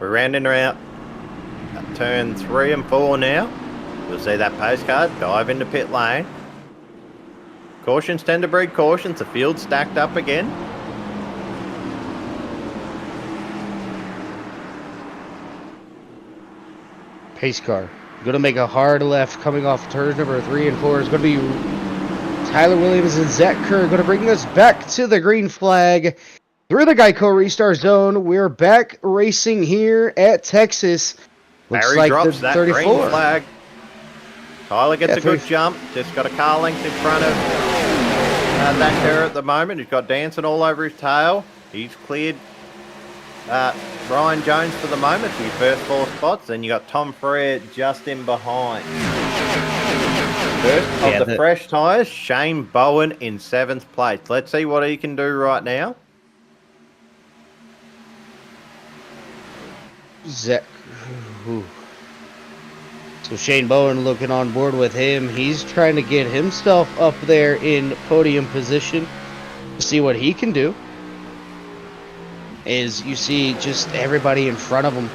We're rounding around turn 3 and 4 now. You'll see that postcard, dive into pit lane. Cautions tend to breed cautions. The field's stacked up again. Pace car. Going to make a hard left coming off turns number 3 and 4. It's going to be Tyler Williams and Zach Kerr going to bring us back to the green flag through the Geico Restart Zone. We're back racing here at Texas. Looks Barry like drops the that 34. green flag. Tyler gets a good 30. jump. Just got a car length in front of that Kerr at the moment. He's got dancing all over his tail. He's cleared Ryan Jones for the moment for your first 4 spots. Then you got Tom Frere just in behind. First of the fresh tyres, Shane Bowen in 7th place. Let's see what he can do right now. Zach. Ooh. So Shane Bowen looking on board with him. He's trying to get himself up there in podium position to see what he can do. As you see just everybody in front of him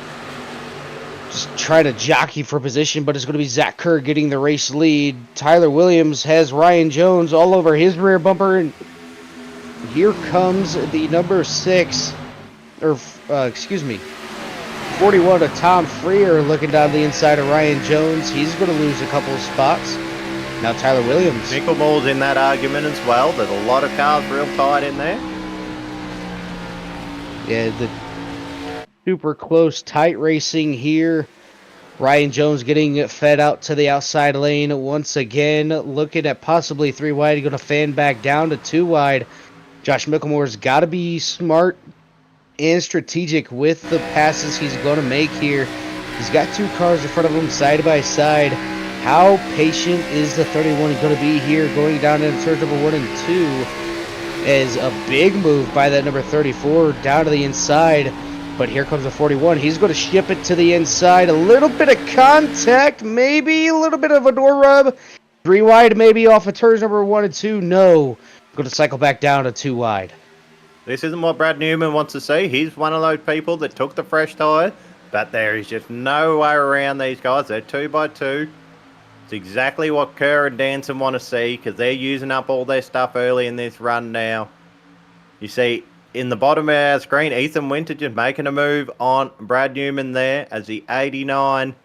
just trying to jockey for position, but it's going to be Zach Kerr getting the race lead. Tyler Williams has Ryan Jones all over his rear bumper, and here comes the number 6, or excuse me, 41 to Tom Freer looking down the inside of Ryan Jones. He's going to lose a couple of spots. Now Tyler Williams. Nickelball's in that argument as well. There's a lot of cars real tight in there. Yeah, the super close, tight racing here. Ryan Jones getting fed out to the outside lane once again. Looking at possibly 3 wide. He's going to fan back down to 2 wide. Josh Micklemore's got to be smart and strategic with the passes he's going to make here. He's got 2 cars in front of him side by side. How patient is the 31 going to be here going down into turns number 1 and 2? As a big move by that number 34 down to the inside. But here comes the 41. He's going to ship it to the inside. A little bit of contact, maybe a little bit of a door rub. 3 wide maybe off of turns number 1 and 2. No, going to cycle back down to 2 wide. This isn't what Brad Newman wants to see. He's one of those people that took the fresh tyre, but there is just no way around these guys. They're 2x2. It's exactly what Kerr and Danson want to see because they're using up all their stuff early in this run now. You see, in the bottom of our screen, Ethan Winter just making a move on Brad Newman there as the 89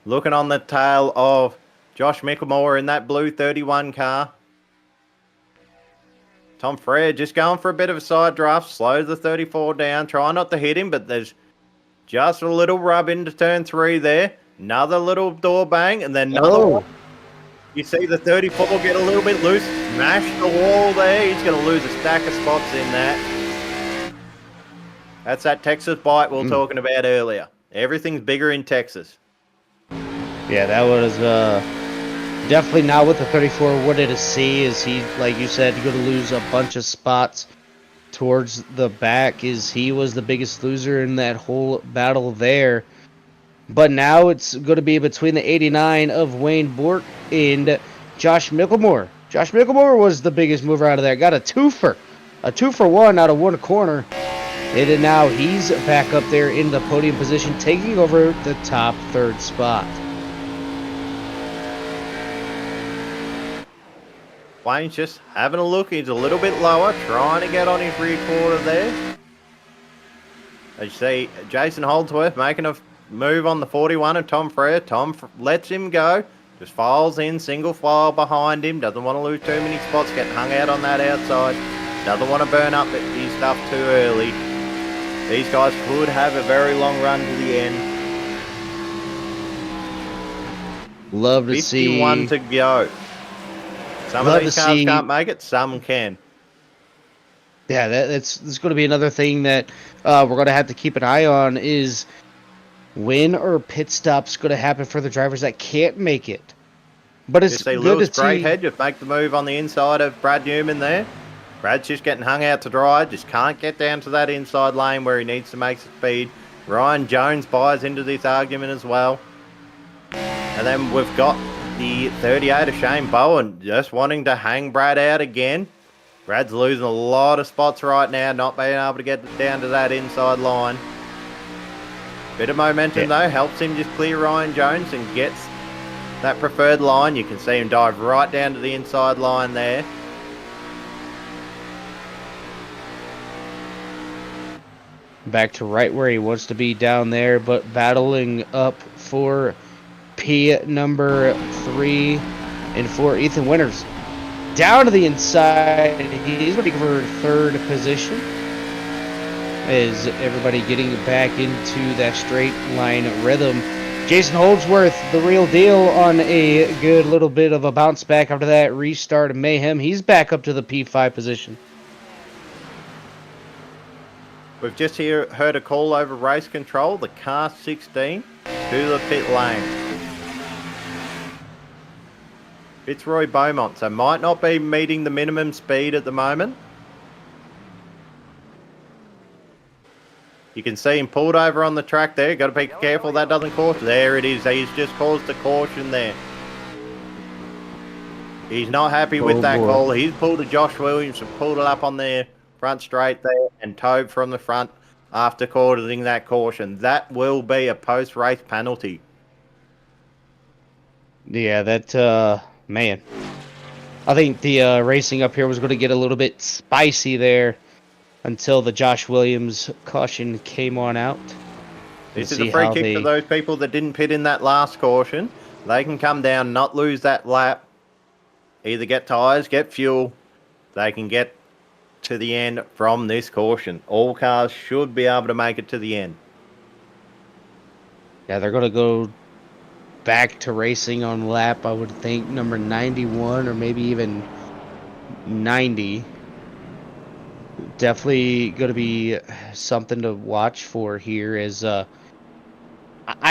looking on the tail of Josh Micklemore in that blue 31 car. Tom Frere just going for a bit of a side draft, slows the 34 down, try not to hit him, but there's just a little rub into turn 3 there. Another little door bang, and then another one. You see the 34 get a little bit loose, smash the wall there. He's going to lose a stack of spots in that. That's that Texas bite we were talking about earlier. Everything's bigger in Texas. Yeah, that was definitely not what the 34 wanted to see. Is he, like you said, going to lose a bunch of spots towards the back? Is he was the biggest loser in that whole battle there. But now it's going to be between the 89 of Wayne Bork and Josh Micklemore. Josh Micklemore was the biggest mover out of there. Got a 2-for-1 out of one corner. And then now he's back up there in the podium position, taking over the top 3rd spot. Wayne's just having a look. He's a little bit lower, trying to get on his rear quarter there. As you see, Jason Holdsworth making a move on the 41 of Tom Frere. Tom lets him go. Just files in, single file behind him. Doesn't want to lose too many spots, getting hung out on that outside. Doesn't want to burn up his stuff too early. These guys could have a very long run to the end. Love to see 51 to go. Some of these cars can't make it, some can. Yeah, that's going to be another thing that we're going to have to keep an eye on is when are pit stops going to happen for the drivers that can't make it. But it's good Lewis to see. Greathead just make the move on the inside of Brad Newman there. Brad's just getting hung out to dry, just can't get down to that inside lane where he needs to make speed. Ryan Jones buys into this argument as well. And then we've got the 38 of Shane Bowen just wanting to hang Brad out again. Brad's losing a lot of spots right now, not being able to get down to that inside line. Bit of momentum though, helps him just clear Ryan Jones and gets that preferred line. You can see him dive right down to the inside line there. Back to right where he wants to be down there, but battling up for P number 3 and 4, Ethan Winters. Down to the inside, he's looking for 3rd position. Is everybody getting back into that straight line rhythm. Jason Holdsworth, the real deal, on a good little bit of a bounce back after that restart of mayhem. He's back up to the P5 position. We've just heard a call over race control, the car 16 to the pit lane. Fitzroy Beaumont, so might not be meeting the minimum speed at the moment. You can see him pulled over on the track there. Got to be careful that doesn't cause. There it is. He's just caused a caution there. He's not happy with that call. He's pulled a Josh Williams and pulled it up on their front straight there and towed from the front after causing that caution. That will be a post-race penalty. Yeah, that, man. I think the racing up here was going to get a little bit spicy there until the Josh Williams caution came on out. This is a free kick for those people that didn't pit in that last caution. They can come down, not lose that lap. Either get tyres, get fuel. They can get to the end from this caution. All cars should be able to make it to the end. Yeah, they're going to go back to racing on lap, I would think, number 91 or maybe even 90. Definitely going to be something to watch for here as I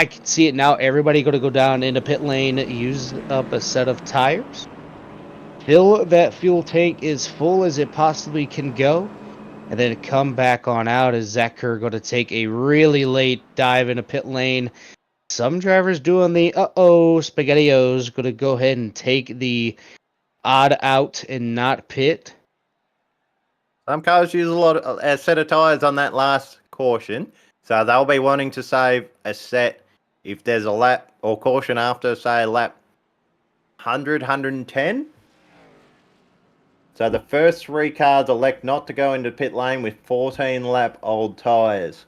can see it now. Everybody going to go down into pit lane, use up a set of tires. Fill that fuel tank as full as it possibly can go. And then come back on out as Zach Kerr going to take a really late dive into pit lane. some drivers doing the spaghettios, going to go ahead and take the odd out and not pit. Some cars use a set of tyres on that last caution, so they'll be wanting to save a set if there's a lap or caution after, say, lap 100, 110. So the first 3 cars elect not to go into pit lane with 14-lap old tyres.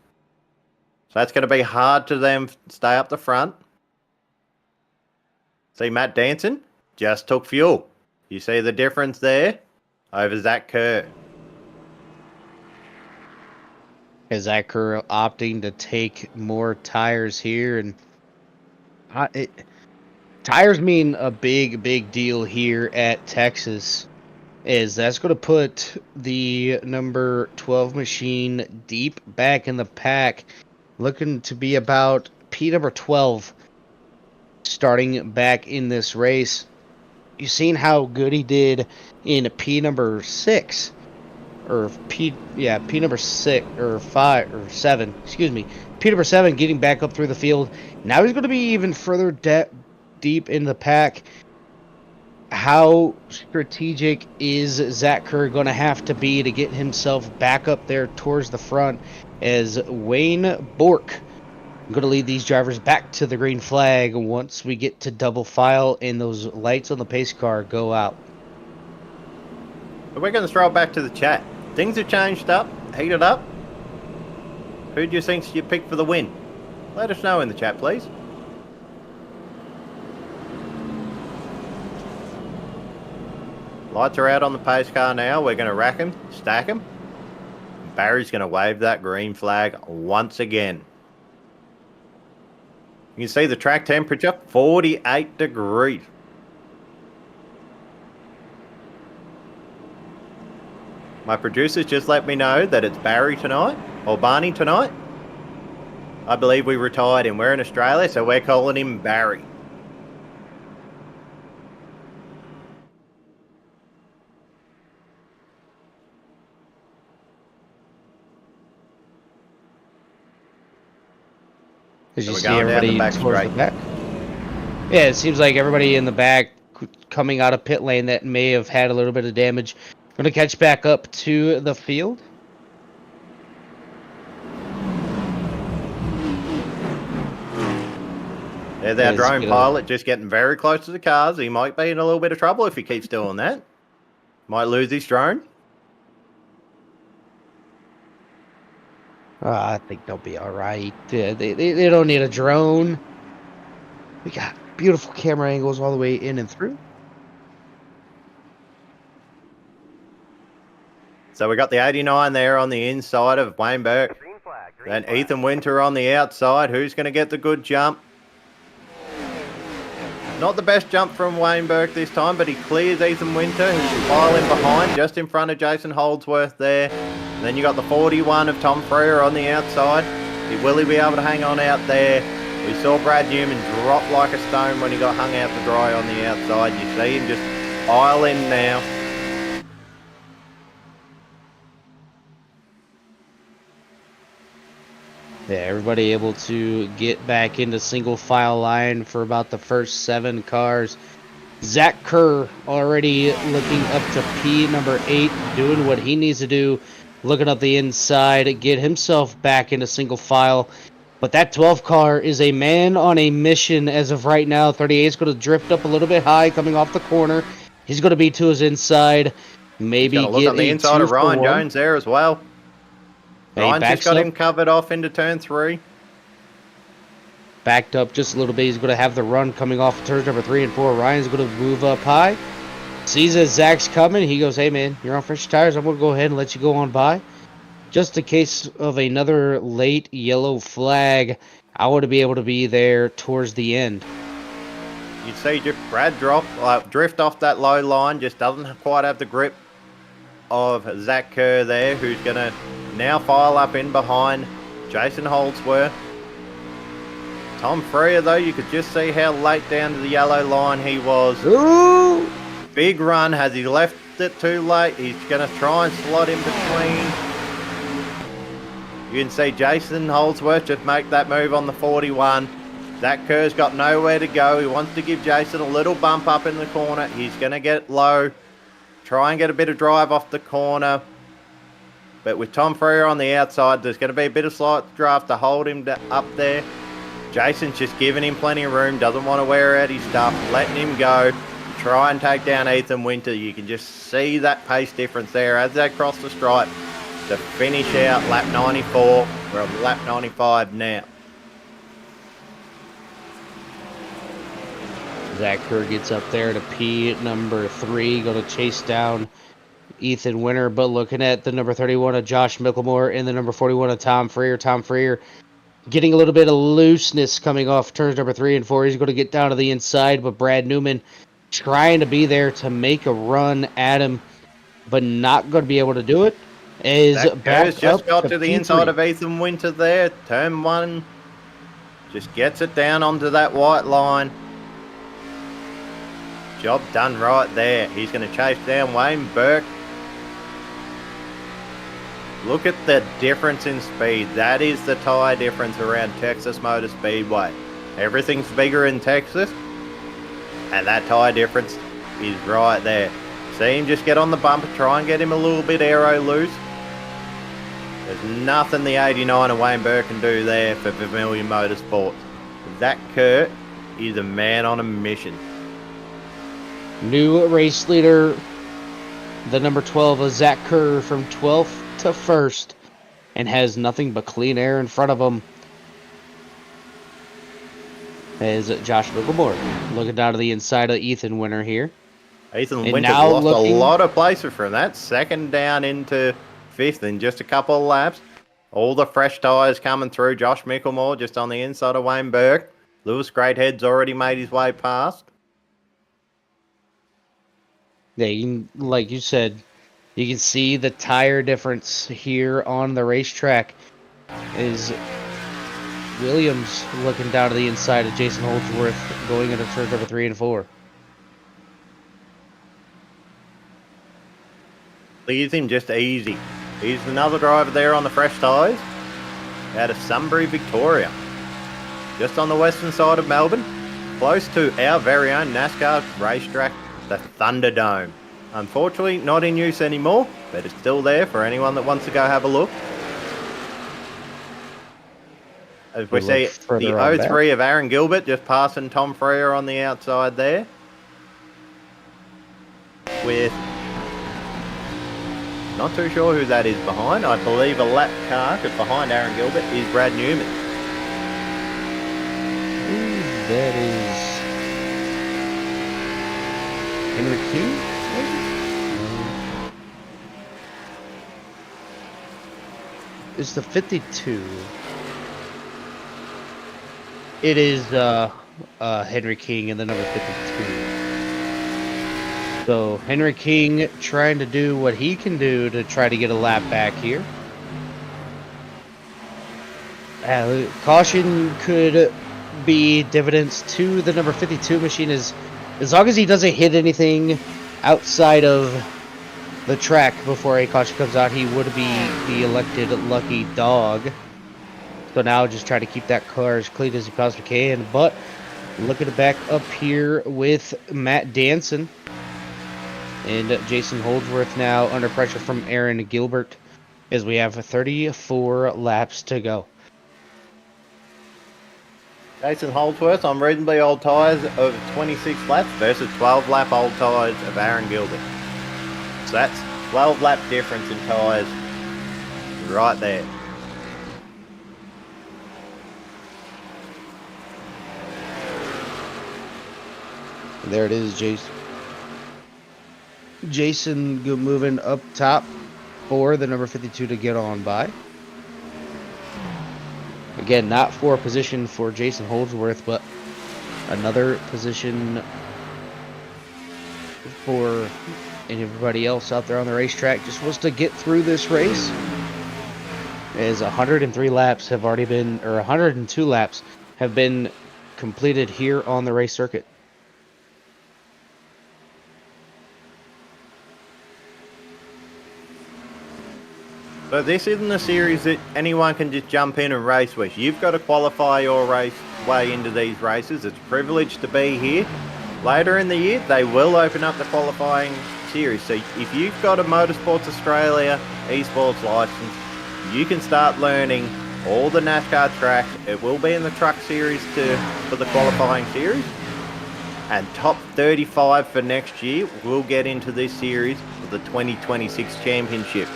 So that's going to be hard to them stay up the front. See, Matt Danson just took fuel. You see the difference there over Zach Kerr. Is Zach Kerr opting to take more tires here? And tires mean a big deal here at Texas. That's going to put the number 12 machine deep back in the pack, looking to be about P number 12 starting back in this race. You've seen how good he did in P number 6. Or P number 6 or 5 or 7, excuse me. P number 7 getting back up through the field. Now he's going to be even further deep in the pack. How strategic is Zach Kerr going to have to be to get himself back up there towards the front, as Wayne Bork going to lead these drivers back to the green flag once we get to double file and those lights on the pace car go out. We're going to throw it back to the chat. Things have changed up, heated up. Who do you think you picked for the win? Let us know in the chat, please. Lights are out on the pace car now. We're going to rack them, stack them. Barry's going to wave that green flag once again. You can see the track temperature, 48 degrees. My producers just let me know that it's Barry tonight, or Barney tonight. I believe we retired him. We're in Australia, so we're calling him Barry. As you So we're see going down everybody the back towards straight. the back. Yeah, it seems like everybody in the back coming out of pit lane that may have had a little bit of damage going to catch back up to the field. There's our drone pilot just getting very close to the cars. He might be in a little bit of trouble if he keeps doing that. Might lose his drone. I think they'll be all right. They don't need a drone. We got beautiful camera angles all the way in and through. So we got the 89 there on the inside of Wayne Burke. Then Ethan Winter on the outside. Who's going to get the good jump? Not the best jump from Wayne Burke this time, but he clears Ethan Winter. He's piling behind, just in front of Jason Holdsworth there. And then you got the 41 of Tom Freer on the outside. Will he be able to hang on out there? We saw Brad Newman drop like a stone when he got hung out to dry on the outside. You see him just pile in now. Yeah, everybody able to get back into single file line for about the first 7 cars. Zach Kerr already looking up to P number 8, doing what he needs to do, looking up the inside, get himself back into single file. But that 12 car is a man on a mission as of right now. 38 is going to drift up a little bit high coming off the corner. He's going to be to his inside. Maybe look on the inside of Ryan Jones there as well. Ryan's just got him covered off into turn 3. Backed up just a little bit. He's going to have the run coming off of turns number 3 and 4. Ryan's going to move up high. Sees that Zach's coming. He goes, hey, man, you're on fresh tires. I'm going to go ahead and let you go on by. Just in case of another late yellow flag, I want to be able to be there towards the end. You'd see Brad drift off that low line. Just doesn't quite have the grip of Zach Kerr there, who's going to now file up in behind Jason Holdsworth. Tom Freer, though, you could just see how late down to the yellow line he was. Ooh! Big run. Has he left it too late? He's going to try and slot in between. You can see Jason Holdsworth just make that move on the 41. Zach Kerr's got nowhere to go. He wants to give Jason a little bump up in the corner. He's going to get low. Try and get a bit of drive off the corner. But with Tom Freer on the outside, there's going to be a bit of slight draft to hold him up there. Jason's just giving him plenty of room. Doesn't want to wear out his stuff. Letting him go. Try and take down Ethan Winter. You can just see that pace difference there as they cross the stripe to finish out lap 94. We're on lap 95 now. Zach Kerr gets up there to P number 3, going to chase down Ethan Winter, but looking at the number 31 of Josh Micklemore and the number 41 of Tom Freer. Tom Freer getting a little bit of looseness coming off turns number 3 and 4. He's going to get down to the inside, but Brad Newman trying to be there to make a run at him, but not going to be able to do it. Zach Kerr's just got to the inside of Ethan Winter there. Turn 1, just gets it down onto that white line. Job done right there. He's going to chase down Wayne Burke. Look at the difference in speed. That is the tyre difference around Texas Motor Speedway. Everything's bigger in Texas, and that tyre difference is right there. See him just get on the bumper, try and get him a little bit aero loose. There's nothing the 89 of Wayne Burke can do there for Vermilion Motorsport. Zach Kerr is a man on a mission. New race leader, the number 12 of Zach Kerr, from 12th to 1st, and has nothing but clean air in front of him. As Josh Micklemore looking down to the inside of Ethan Winter here. Ethan Winter's lost a lot of places from that. Second down into 5th in just a couple of laps. All the fresh tyres coming through. Josh Micklemore just on the inside of Wayne Burke. Lewis Greathead's already made his way past. Yeah, like you said, you can see the tire difference here on the racetrack. Is Williams looking down to the inside of Jason Holdsworth going into turns number 3 and 4. Leaves him just easy. He's another driver there on the fresh tyres out of Sunbury, Victoria. Just on the western side of Melbourne, close to our very own NASCAR racetrack, the Thunderdome. Unfortunately, not in use anymore, but it's still there for anyone that wants to go have a look. As we see the 03 of Aaron Gilbert just passing Tom Freer on the outside there. With, not too sure who that is behind. I believe a lap car, because behind Aaron Gilbert is Brad Newman. That is Henry King? It's the 52. It is Henry King in the number 52. So Henry King trying to do what he can do to try to get a lap back here. Caution could be dividends to the number 52 machine, as long as he doesn't hit anything outside of the track before a caution comes out, he would be the elected lucky dog. So now just try to keep that car as clean as he possibly can. But looking back up here with Matt Danson and Jason Holdsworth now under pressure from Aaron Gilbert, as we have 34 laps to go. Jason Holdsworth on reasonably old tyres of 26 laps versus 12 lap old tyres of Aaron Gilbert. So that's 12 lap difference in tyres right there. There it is, Jason. Jason moving up top for the number 52 to get on by. Again, not for a position for Jason Holdsworth, but another position for everybody else out there on the racetrack. Just wants to get through this race, as 103 laps have already been, or 102 laps have been completed here on the race circuit. So this isn't a series that anyone can just jump in and race with. You've got to qualify your race way into these races. It's a privilege to be here. Later in the year, they will open up the qualifying series. So if you've got a Motorsports Australia esports license, you can start learning all the NASCAR tracks. It will be in the truck series for the qualifying series. And top 35 for next year will get into this series for the 2026 championship.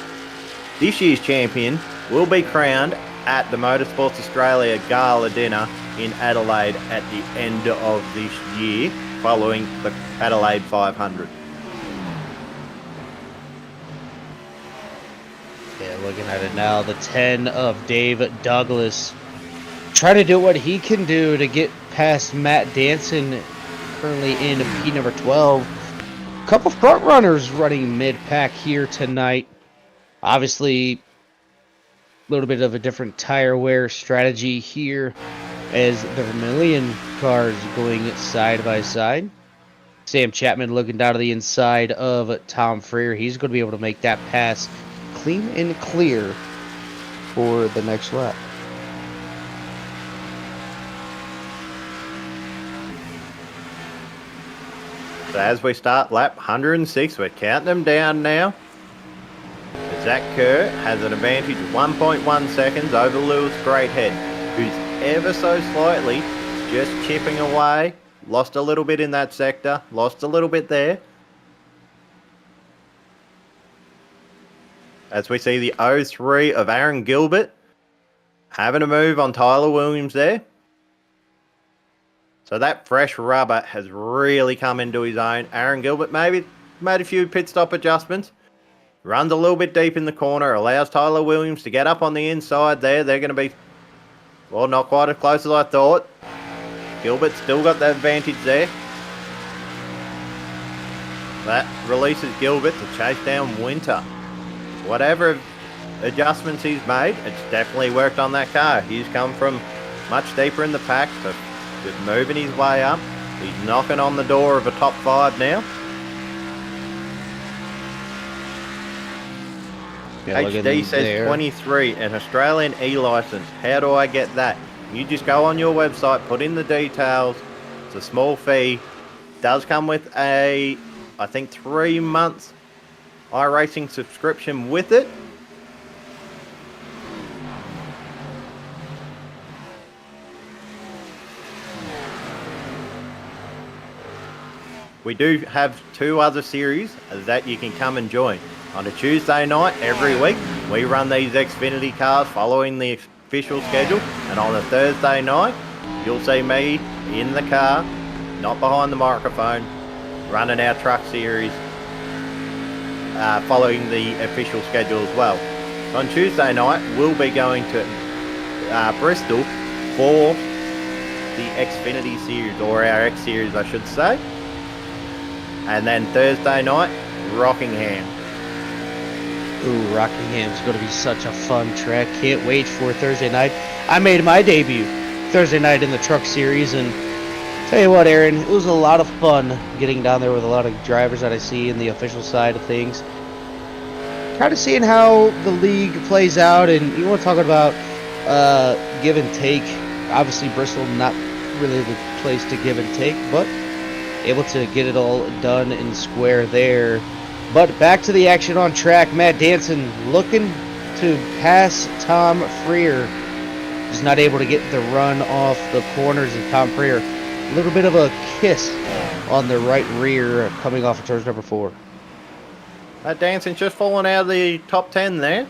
This year's champion will be crowned at the Motorsports Australia Gala Dinner in Adelaide at the end of this year, following the Adelaide 500. Yeah, looking at it now, the 10 of Dave Douglas trying to do what he can do to get past Matt Danson, currently in P number 12. A couple front runners running mid-pack here tonight. Obviously, a little bit of a different tire wear strategy here as the Vermilion cars going side by side. Sam Chapman looking down to the inside of Tom Freer. He's going to be able to make that pass clean and clear for the next lap. So as we start lap 106, we're counting them down now. Zach Kerr has an advantage of 1.1 seconds over Lewis Greathead, who's ever so slightly just chipping away. Lost a little bit in that sector, lost a little bit there. As we see the 03 of Aaron Gilbert having a move on Tyler Williams there. So that fresh rubber has really come into his own. Aaron Gilbert maybe made a few pit stop adjustments. Runs a little bit deep in the corner. Allows Tyler Williams to get up on the inside there. They're going to be, well, not quite as close as I thought. Gilbert's still got the advantage there. That releases Gilbert to chase down Winter. Whatever adjustments he's made, it's definitely worked on that car. He's come from much deeper in the pack to just moving his way up. He's knocking on the door of a top 5 now. Yeah, HD says there. 23, an Australian e-license. How do I get that? You just go on your website, put in the details. It's a small fee. Does come with a, I think, 3-month iRacing subscription with it. We do have 2 other series that you can come and join. On a Tuesday night every week, we run these Xfinity cars following the official schedule. And on a Thursday night, you'll see me in the car, not behind the microphone, running our truck series, following the official schedule as well. On Tuesday night, we'll be going to Bristol for the Xfinity series, or our X series I should say. And then Thursday night, Rockingham. Ooh, Rockingham's going to be such a fun track. Can't wait for Thursday night. I made my debut Thursday night in the truck series, and tell you what, Aaron, it was a lot of fun getting down there with a lot of drivers that I see in the official side of things. Kind of seeing how the league plays out, and you want to talk about give and take. Obviously, Bristol not really the place to give and take, but able to get it all done and square there. But back to the action on track. Matt Danson looking to pass Tom Freer. Just not able to get the run off the corners of Tom Freer. A little bit of a kiss on the right rear coming off of turn number 4. Matt Danson's just fallen out of the top 10 there.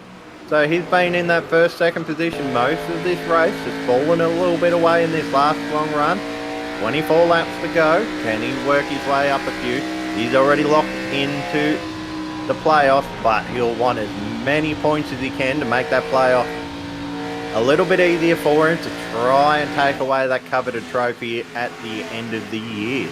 So he's been in that first, second position most of this race. Just fallen a little bit away in this last long run. 24 laps to go. Can he work his way up a few? He's already locked into the playoff, but he'll want as many points as he can to make that playoff a little bit easier for him to try and take away that coveted trophy at the end of the year.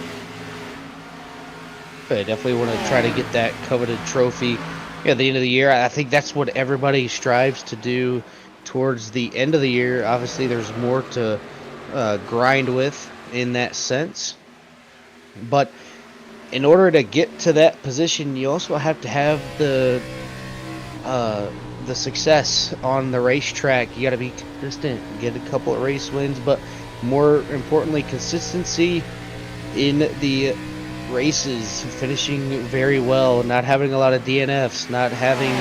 I definitely want to try to get that coveted trophy at the end of the year. I think that's what everybody strives to do towards the end of the year. Obviously, there's more to grind with in that sense, but in order to get to that position, you also have to have the success on the racetrack. You got to be consistent, get a couple of race wins, but more importantly, consistency in the races, finishing very well, not having a lot of DNFs, not having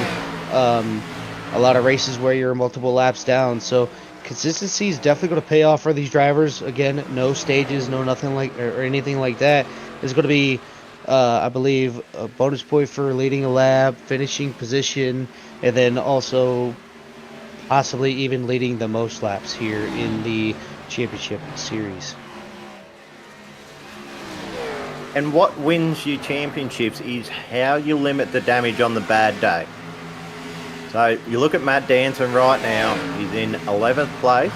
a lot of races where you're multiple laps down. So consistency is definitely going to pay off for these drivers. Again, no stages, no nothing like or anything like that. It's going to be, I believe, a bonus point for leading a lap, finishing position, and then also possibly even leading the most laps here in the championship series. And what wins you championships is how you limit the damage on the bad day. So you look at Matt Danson right now, he's in 11th place.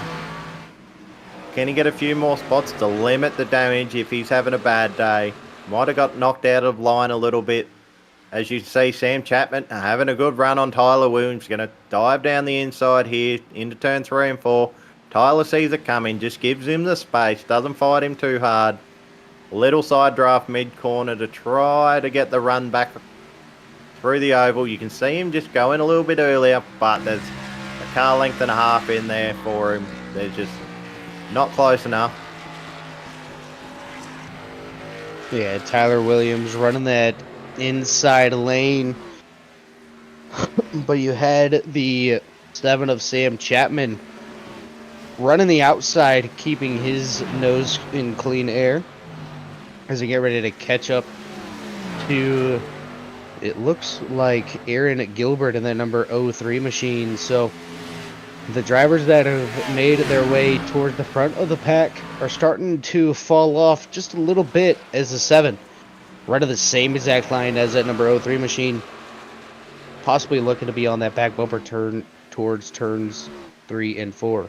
Can he get a few more spots to limit the damage if he's having a bad day? Might have got knocked out of line a little bit. As you see, Sam Chapman having a good run on Tyler Williams. Going to dive down the inside here into turn 3 and 4. Tyler sees it coming, just gives him the space, doesn't fight him too hard. Little side draft mid-corner to try to get the run back through the oval. You can see him just going a little bit earlier, but there's a car length and a half in there for him. They're just not close enough. Yeah, Tyler Williams running that inside lane. But you had the 7 of Sam Chapman running the outside, keeping his nose in clean air as they get ready to catch up to, it looks like, Aaron Gilbert in that number 03 machine. So the drivers that have made their way towards the front of the pack are starting to fall off just a little bit as the 7 running the same exact line as that number 03 machine, possibly looking to be on that back bumper turn towards turns 3 and 4.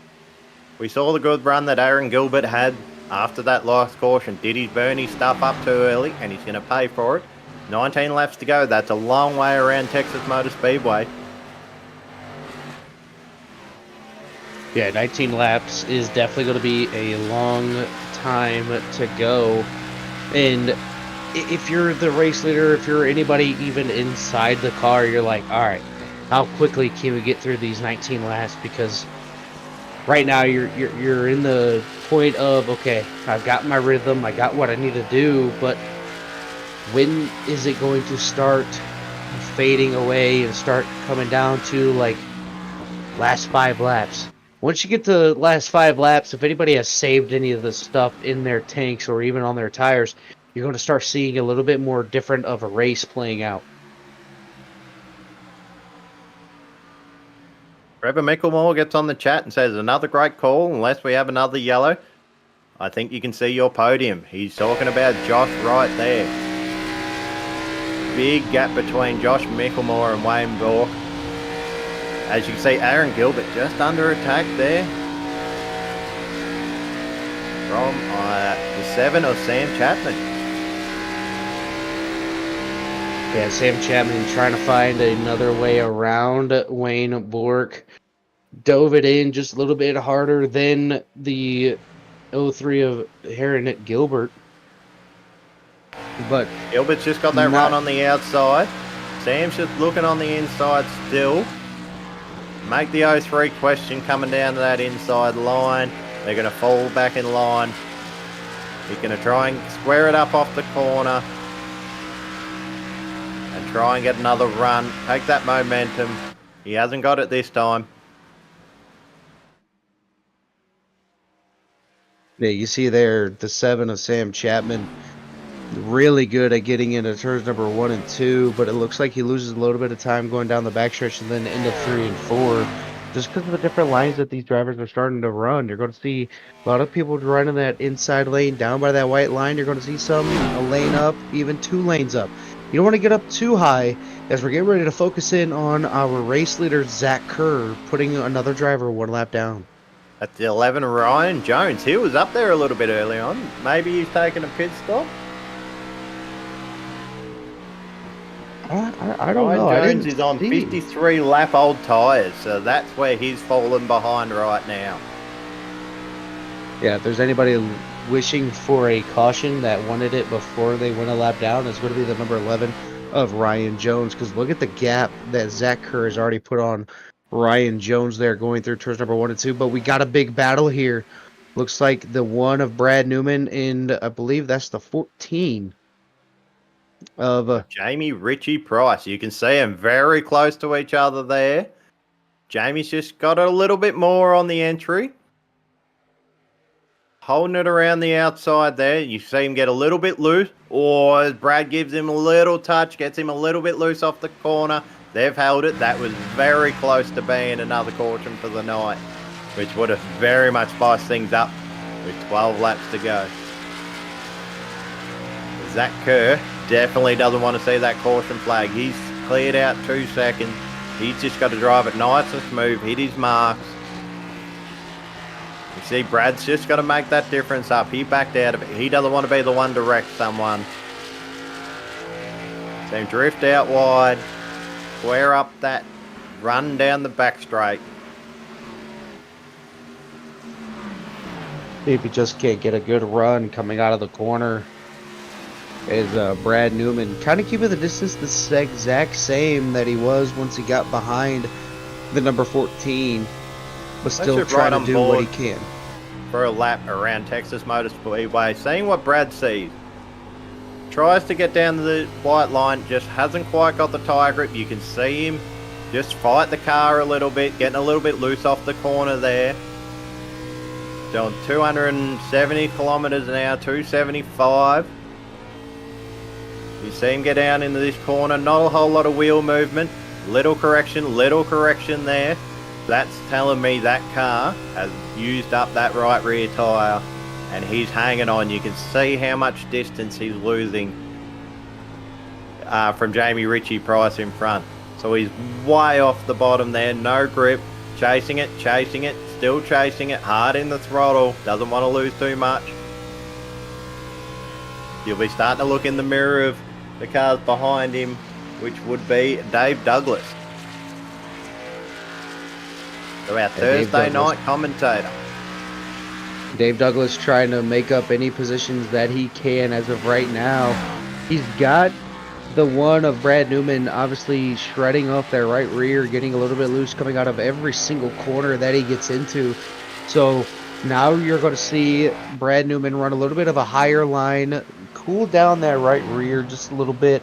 We saw the good run that Aaron Gilbert had after that last caution. Did he burn his stuff up too early, and he's going to pay for it. 19 laps to go. That's a long way around Texas Motor Speedway. Yeah, 19 laps is definitely going to be a long time to go. And if you're the race leader, if you're anybody even inside the car, you're like, all right, how quickly can we get through these 19 laps? Because right now you're in the point of, okay, I've got my rhythm, I got what I need to do, but when is it going to start fading away and start coming down to like last 5 laps? Once you get to the last 5 laps, if anybody has saved any of the stuff in their tanks or even on their tires, you're going to start seeing a little bit more different of a race playing out. Trevor Micklemore gets on the chat and says, another great call, unless we have another yellow. I think you can see your podium. He's talking about Josh right there. Big gap between Josh Micklemore and Wayne Bork. As you can see, Aaron Gilbert just under attack there from the 7 of Sam Chapman. Yeah, Sam Chapman trying to find another way around Wayne Bork. Dove it in just a little bit harder than the 03 of Aaron Gilbert. But Gilbert's just got that run on the outside. Sam's just looking on the inside still. Make the 03 question coming down to that inside line. They're going to fall back in line. He's going to try and square it up off the corner and try and get another run. Take that momentum. He hasn't got it this time. yeah, you see there the 7 of Sam Chapman really good at getting into turns number 1 and 2, but it looks like he loses a little bit of time going down the backstretch and then into 3 and 4. Just because of the different lines that these drivers are starting to run. You're going to see a lot of people running that inside lane down by that white line. You're going to see some a lane up, even 2 lanes up. You don't want to get up too high as we're getting ready to focus in on our race leader, Zach Kerr, putting another driver 1 lap down. At the 11, Ryan Jones. He was up there a little bit early on. Maybe he's taking a pit stop. I don't know. Ryan Jones is on 53 lap old tyres, so that's where he's fallen behind right now. Yeah, if there's anybody wishing for a caution that wanted it before they went a lap down, it's going to be the number 11 of Ryan Jones, because look at the gap that Zach Kerr has already put on Ryan Jones there going through turns number 1 and 2. But we got a big battle here Looks like the one of Brad Newman, and I believe that's the 14 of Jamie Ritchie Price. You can see them very close to each other there. Jamie's just got a little bit more on the entry. Holding it around the outside there. You see him get a little bit loose. Or Brad gives him a little touch, gets him a little bit loose off the corner. They've held it. That was very close to being another caution for the night, which would have very much spiced things up with 12 laps to go. Zach Kerr definitely doesn't want to see that caution flag. He's cleared out 2 seconds. He's just got to drive it nice and smooth, hit his marks. You see, Brad's just got to make that difference up. He backed out of it. He doesn't want to be the one to wreck someone. See him drift out wide, square up that run down the back straight. if he just can't get a good run coming out of the corner. Is Brad Newman kind of keeping the distance the exact same that he was once he got behind the number 14, but still trying to do what he can. For a lap around Texas Motor Speedway, seeing what Brad sees. Tries to get down to the white line, just hasn't quite got the tyre grip. You can see him just fight the car a little bit, getting a little bit loose off the corner there. Doing 270 kilometers an hour, 275. You see him get down into this corner, not a whole lot of wheel movement. Little correction there. That's telling me that car has used up that right rear tyre and he's hanging on. You can see how much distance he's losing from Jamie Ritchie Price in front. So he's way off the bottom there, no grip, chasing it, still chasing it, hard in the throttle, doesn't want to lose too much. You'll be starting to look in the mirror of the cars behind him, which would be Dave Douglas. So our Thursday night commentator. Dave Douglas trying to make up any positions that he can as of right now. He's got the one of Brad Newman obviously shredding off that right rear, getting a little bit loose coming out of every single corner that he gets into. So now you're going to see Brad Newman run a little bit of a higher line, cool down that right rear just a little bit,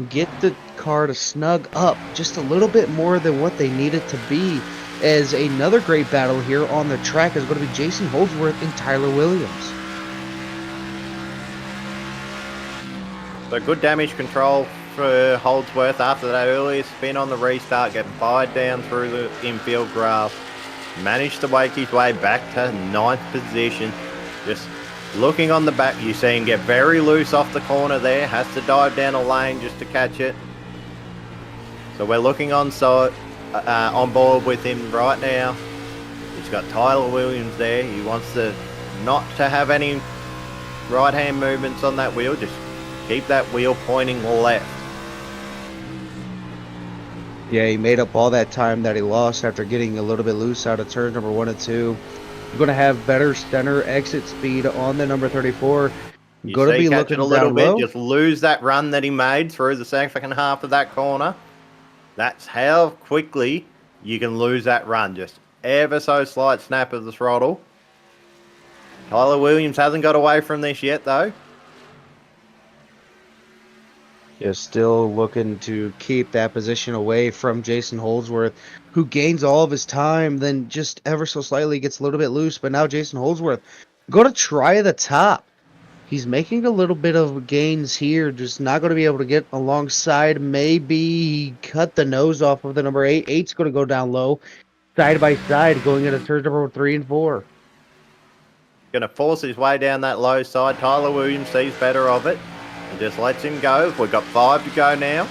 get the car to snug up just a little bit more than what they need it to be. As another great battle here on the track is going to be Jason Holdsworth and Tyler Williams. So good damage control for Holdsworth after that earlier spin on the restart, getting fired down through the infield grass. Managed to wake his way back to ninth position. Just looking on the back, you see him get very loose off the corner there. Has to dive down a lane just to catch it. So we're looking on board with him right now. He's got Tyler Williams there. He wants to not to have any right hand movements on that wheel. Just keep that wheel pointing left. Yeah, he made up all that time that he lost after getting a little bit loose out of turns number 1 and 2. You're going to have better center exit speed on the number 34. You going to be catch looking it a little down bit, low. just lose that run that he made through the second half of that corner. That's how quickly you can lose that run. Just ever so slight snap of the throttle. Tyler Williams hasn't got away from this yet, though. Yeah, still looking to keep that position away from Jason Holdsworth, who gains all of his time, then just ever so slightly gets a little bit loose. But now Jason Holdsworth going to try the top. He's making a little bit of gains here, just not going to be able to get alongside. Maybe cut the nose off of the number 8. 8's going to go down low, side by side, going into turns number 3 and 4. Going to force his way down that low side. Tyler Williams sees better of it and just lets him go. We've got 5 to go now.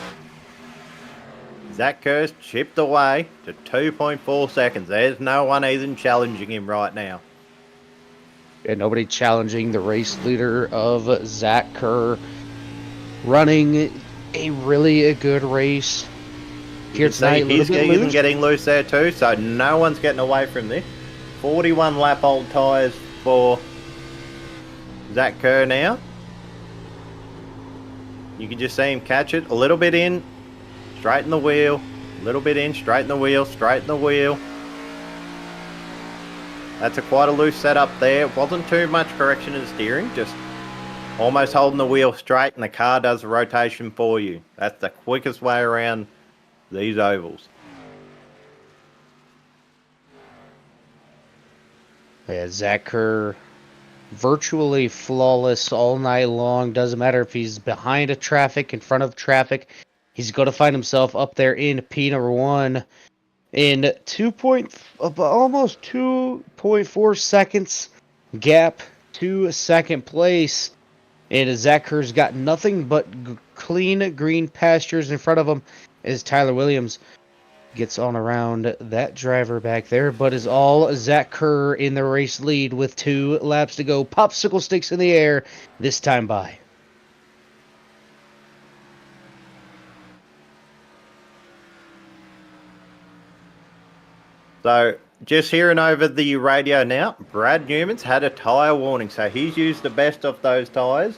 Zach Kerr's chipped away to 2.4 seconds. There's no one even challenging him right now. And nobody challenging the race leader of Zach Kerr, running a really good race here tonight. He's even getting loose there too, so no one's getting away from this. 41 lap old tyres for Zach Kerr now. You can just see him catch it a little bit in, straighten the wheel, a little bit in, straighten the wheel, straighten the wheel. That's quite a loose setup there. Wasn't too much correction in the steering, just almost holding the wheel straight and the car does the rotation for you. That's the quickest way around these ovals. Yeah, Zach Kerr, virtually flawless all night long. Doesn't matter if he's behind a traffic, in front of traffic. He's going to find himself up there in P number 1 in almost 2.4 seconds gap to second place. And Zach Kerr's got nothing but clean green pastures in front of him as Tyler Williams gets on around that driver back there, but is all Zach Kerr in the race lead with 2 laps to go. Popsicle sticks in the air this time by. So, just hearing over the radio now, Brad Newman's had a tyre warning, so he's used the best of those tyres.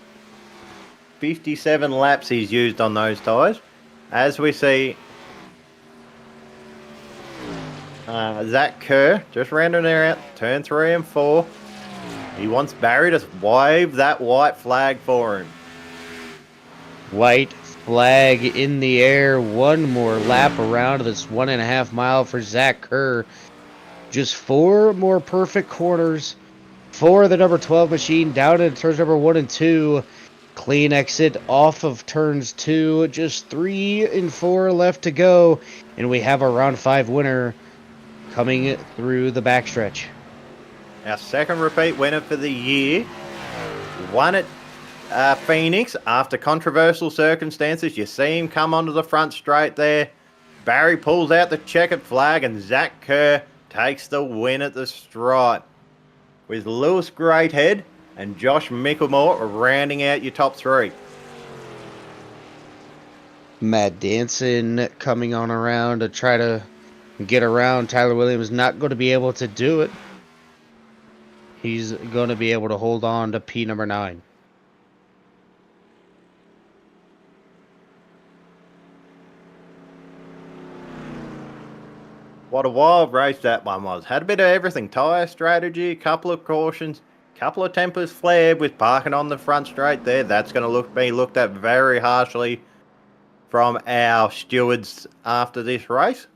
57 laps he's used on those tyres. As we see, Zach Kerr just rounding there out, turn 3 and 4. He wants Barry to wave that white flag for him. White flag in the air. One more lap around this 1.5 mile for Zach Kerr. Just 4 more perfect corners for the number 12 machine down in turns number 1 and 2. Clean exit off of turns 2. Just 3 and 4 left to go. And we have our round 5 winner coming through the backstretch. Our second repeat winner for the year. Won at Phoenix after controversial circumstances. You see him come onto the front straight there. Barry pulls out the checkered flag and Zach Kerr takes the win at the stripe. With Lewis Greathead and Josh Micklemore rounding out your top 3. Matt Danson coming on around to try to get around. Tyler Williams not going to be able to do it. He's going to be able to hold on to P number 9. What a wild race that one was. Had a bit of everything. Tyre strategy, a couple of cautions, couple of tempers flared with parking on the front straight there. That's going to be looked at very harshly from our stewards after this race.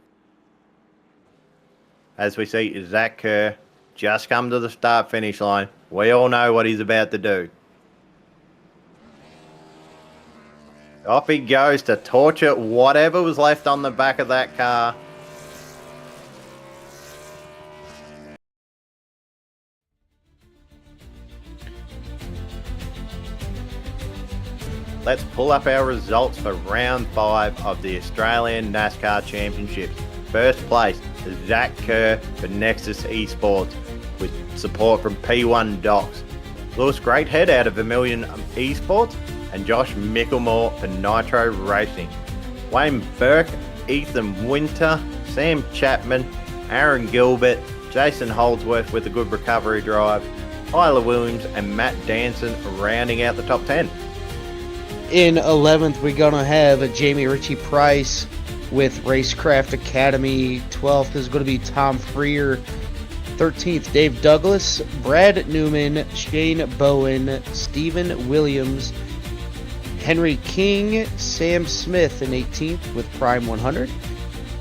As we see Zach Kerr just come to the start-finish line. We all know what he's about to do. Off he goes to torture whatever was left on the back of that car. Let's pull up our results for round 5 of the Australian NASCAR Championship. First place, Zach Kerr for Nexus Esports with support from P1 Docs. Lewis Greathead out of Vermilion Esports and Josh Micklemore for Nitro Racing. Wayne Burke, Ethan Winter, Sam Chapman, Aaron Gilbert, Jason Holdsworth with a good recovery drive, Tyler Williams and Matt Danson rounding out the top 10. In 11th, we're going to have Jamie Ritchie Price with Racecraft Academy. 12th is going to be Tom Freer. 13th, Dave Douglas, Brad Newman, Shane Bowen, Stephen Williams, Henry King, Sam Smith in 18th with Prime 100.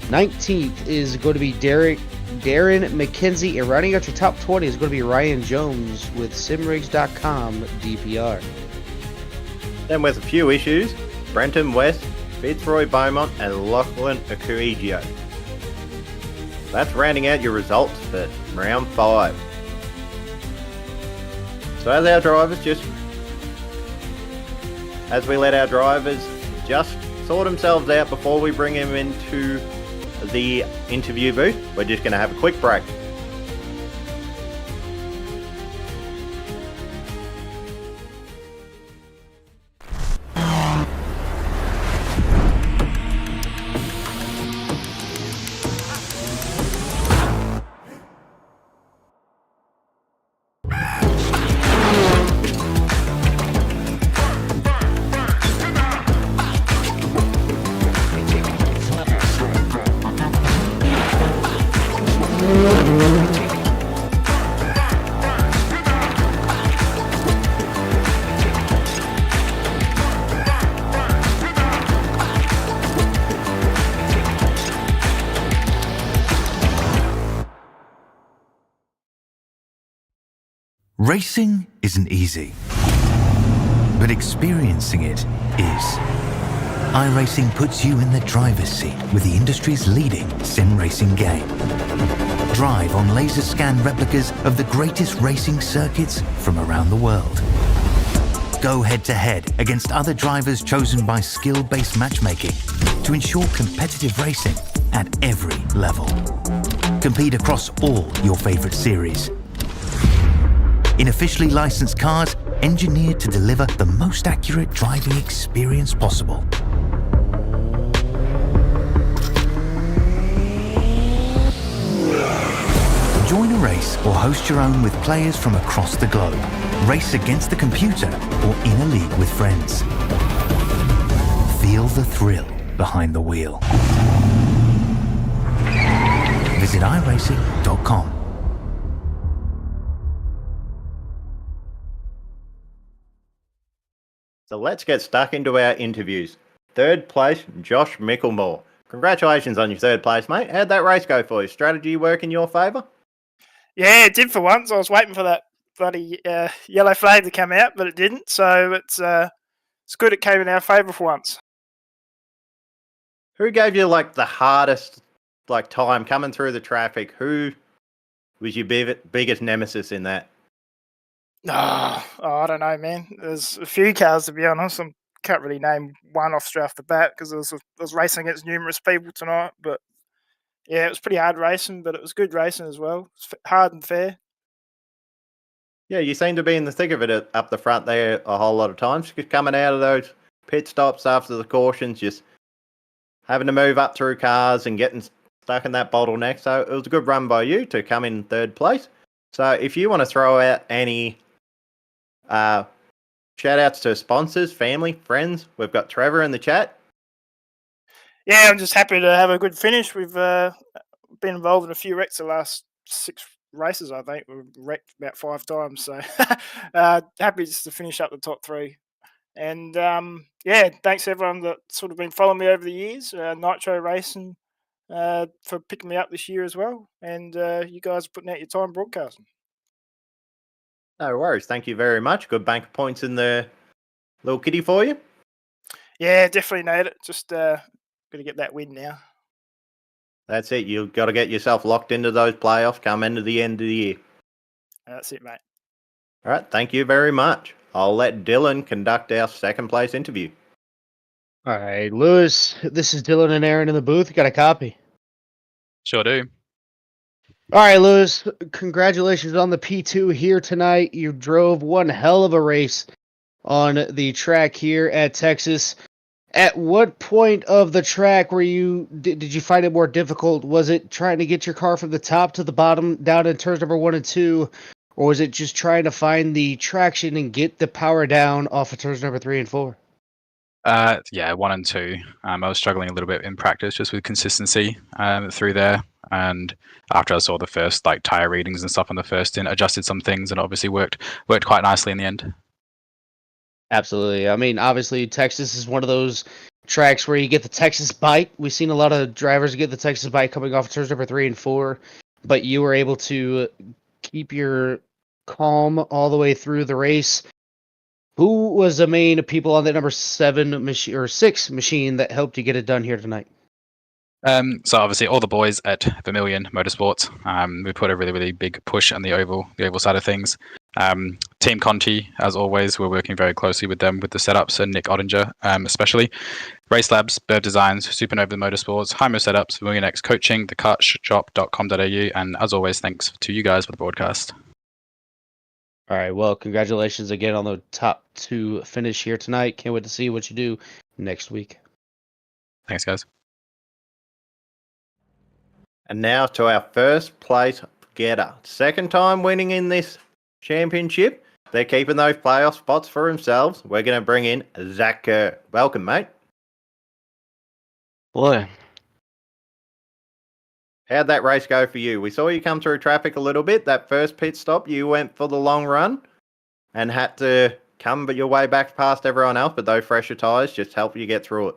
19th is going to be Darren McKenzie, and rounding out your top 20 is going to be Ryan Jones with Simrigs.com DPR. Then with a few issues, Brenton West, Fitzroy Beaumont and Lachlan Acuigio. That's rounding out your results for round 5. So as we let our drivers just sort themselves out before we bring them into the interview booth, we're just going to have a quick break. Racing isn't easy, but experiencing it is. iRacing puts you in the driver's seat with the industry's leading sim racing game. Drive on laser scan replicas of the greatest racing circuits from around the world. Go head-to-head against other drivers chosen by skill-based matchmaking to ensure competitive racing at every level. Compete across all your favorite series. In officially licensed cars, engineered to deliver the most accurate driving experience possible. Join a race or host your own with players from across the globe. Race against the computer or in a league with friends. Feel the thrill behind the wheel. Visit iRacing.com. So let's get stuck into our interviews. Third place, Josh Mickelmore. Congratulations on your third place, mate. How'd that race go for you? Strategy work in your favour? Yeah, it did for once. I was waiting for that bloody yellow flag to come out, but it didn't. So it's good it came in our favour for once. Who gave you the hardest time coming through the traffic? Who was your biggest nemesis in that? Oh, I don't know, man. There's a few cars, to be honest. I can't really name one straight off the bat because I was racing against numerous people tonight. But yeah, it was pretty hard racing, but it was good racing as well. It's hard and fair. Yeah, you seem to be in the thick of it up the front there a whole lot of times. Just coming out of those pit stops after the cautions, just having to move up through cars and getting stuck in that bottleneck. So it was a good run by you to come in third place. So if you want to throw out any shout outs to sponsors, family, friends, we've got Trevor in the chat. Yeah, I'm just happy to have a good finish. We've been involved in a few wrecks the last 6 races, I think. We've wrecked about 5 times. So happy just to finish up the top 3. And yeah, thanks everyone that's sort of been following me over the years. Nitro Racing for picking me up this year as well. And you guys putting out your time broadcasting. No worries. Thank you very much. Good bank of points in the little kitty for you. Yeah, definitely need it. Just got to get that win now. That's it. You've got to get yourself locked into those playoffs come into the end of the year. That's it, mate. All right. Thank you very much. I'll let Dylan conduct our second place interview. All right, Lewis, this is Dylan and Aaron in the booth. You got a copy? Sure do. All right, Lewis, congratulations on the P2 here tonight. You drove one hell of a race on the track here at Texas. At what point of the track did you find it more difficult? Was it trying to get your car from the top to the bottom down in turns number 1 and 2, or was it just trying to find the traction and get the power down off of turns number 3 and 4? Yeah, 1 and 2. I was struggling a little bit in practice just with consistency through there. And after I saw the first tire readings and stuff on the first stint, adjusted some things and obviously worked quite nicely in the end. Absolutely. I mean, obviously Texas is one of those tracks where you get the Texas bite. We've seen a lot of drivers get the Texas bite coming off of turns number 3 and 4, but you were able to keep your calm all the way through the race. Who was the main people on that number 7 machine or 6 machine that helped you get it done here tonight? So obviously all the boys at Vermilion Motorsports, we put a really, really big push on the oval side of things. Team Conti, as always, we're working very closely with them with the setups, and Nick Ottinger especially. Race Labs, Bird Designs, Supernova Motorsports, Hymo Setups, Vermilion X Coaching, thekartshop.com.au, and as always, thanks to you guys for the broadcast. All right, well, congratulations again on the top 2 finish here tonight. Can't wait to see what you do next week. Thanks, guys. And now to our first place getter. Second time winning in this championship. They're keeping those playoff spots for themselves. We're going to bring in Zach Kerr. Welcome, mate. Hello. How'd that race go for you? We saw you come through traffic a little bit. That first pit stop, you went for the long run and had to come your way back past everyone else, but those fresher tyres just help you get through it.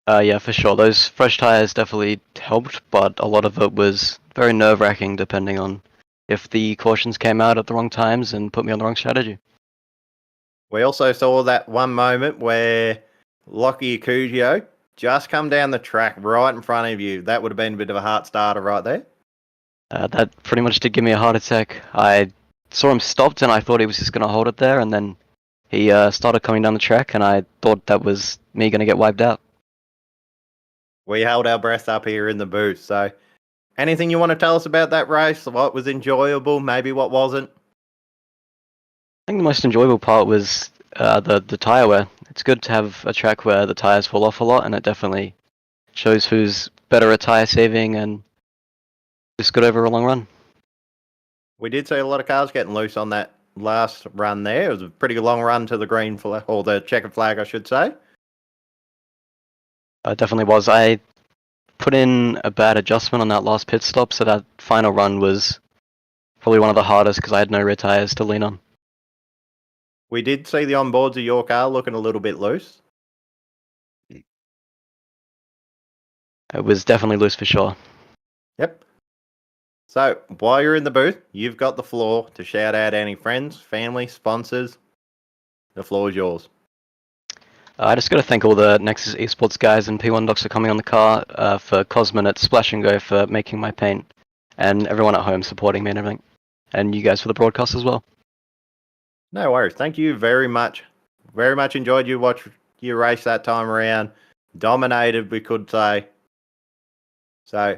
Yeah, for sure. Those fresh tyres definitely helped, but a lot of it was very nerve-wracking depending on if the cautions came out at the wrong times and put me on the wrong strategy. We also saw that one moment where Lockie Acugio just come down the track right in front of you. That would have been a bit of a heart starter right there. That pretty much did give me a heart attack. I saw him stopped and I thought he was just going to hold it there, and then he started coming down the track and I thought that was me going to get wiped out. We held our breath up here in the booth. So anything you want to tell us about that race? What was enjoyable, maybe what wasn't? I think the most enjoyable part was the tyre wear. It's good to have a track where the tyres fall off a lot, and it definitely shows who's better at tyre saving and just good over a long run. We did see a lot of cars getting loose on that last run there. It was a pretty long run to the green flag, or the checkered flag, I should say. It definitely was. I put in a bad adjustment on that last pit stop, so that final run was probably one of the hardest because I had no rear tyres to lean on. We did see the onboards of your car looking a little bit loose. It was definitely loose for sure. Yep. So while you're in the booth, you've got the floor to shout out any friends, family, sponsors. The floor is yours. I just got to thank all the Nexus Esports guys and P1 Docs for coming on the car, for Cosmin at Splash and Go for making my paint, and everyone at home supporting me and everything, and you guys for the broadcast as well. No worries. Thank you very much. Very much enjoyed you watch your race that time around. Dominated, we could say. So,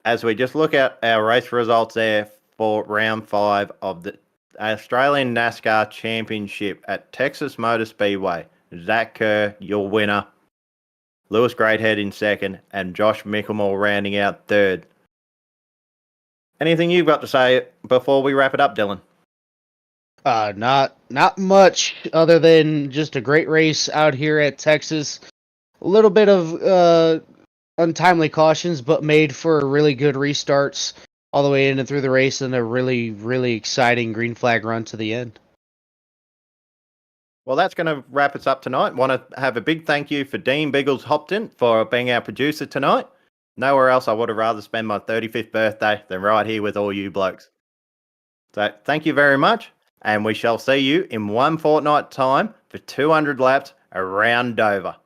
as we just look at our race results there for round 5 of the Australian NASCAR Championship at Texas Motor Speedway, Zach Kerr, your winner. Lewis Greathead in second, and Josh Mickelmore rounding out third. Anything you've got to say before we wrap it up, Dylan? Not much other than just a great race out here at Texas. A little bit of untimely cautions, but made for really good restarts all the way in and through the race, and a really, really exciting green flag run to the end. Well, that's going to wrap us up tonight. Want to have a big thank you for Dean Biggles Hopton for being our producer tonight. Nowhere else I would have rather spend my 35th birthday than right here with all you blokes. So thank you very much, and we shall see you in 1 fortnight time for 200 laps around Dover.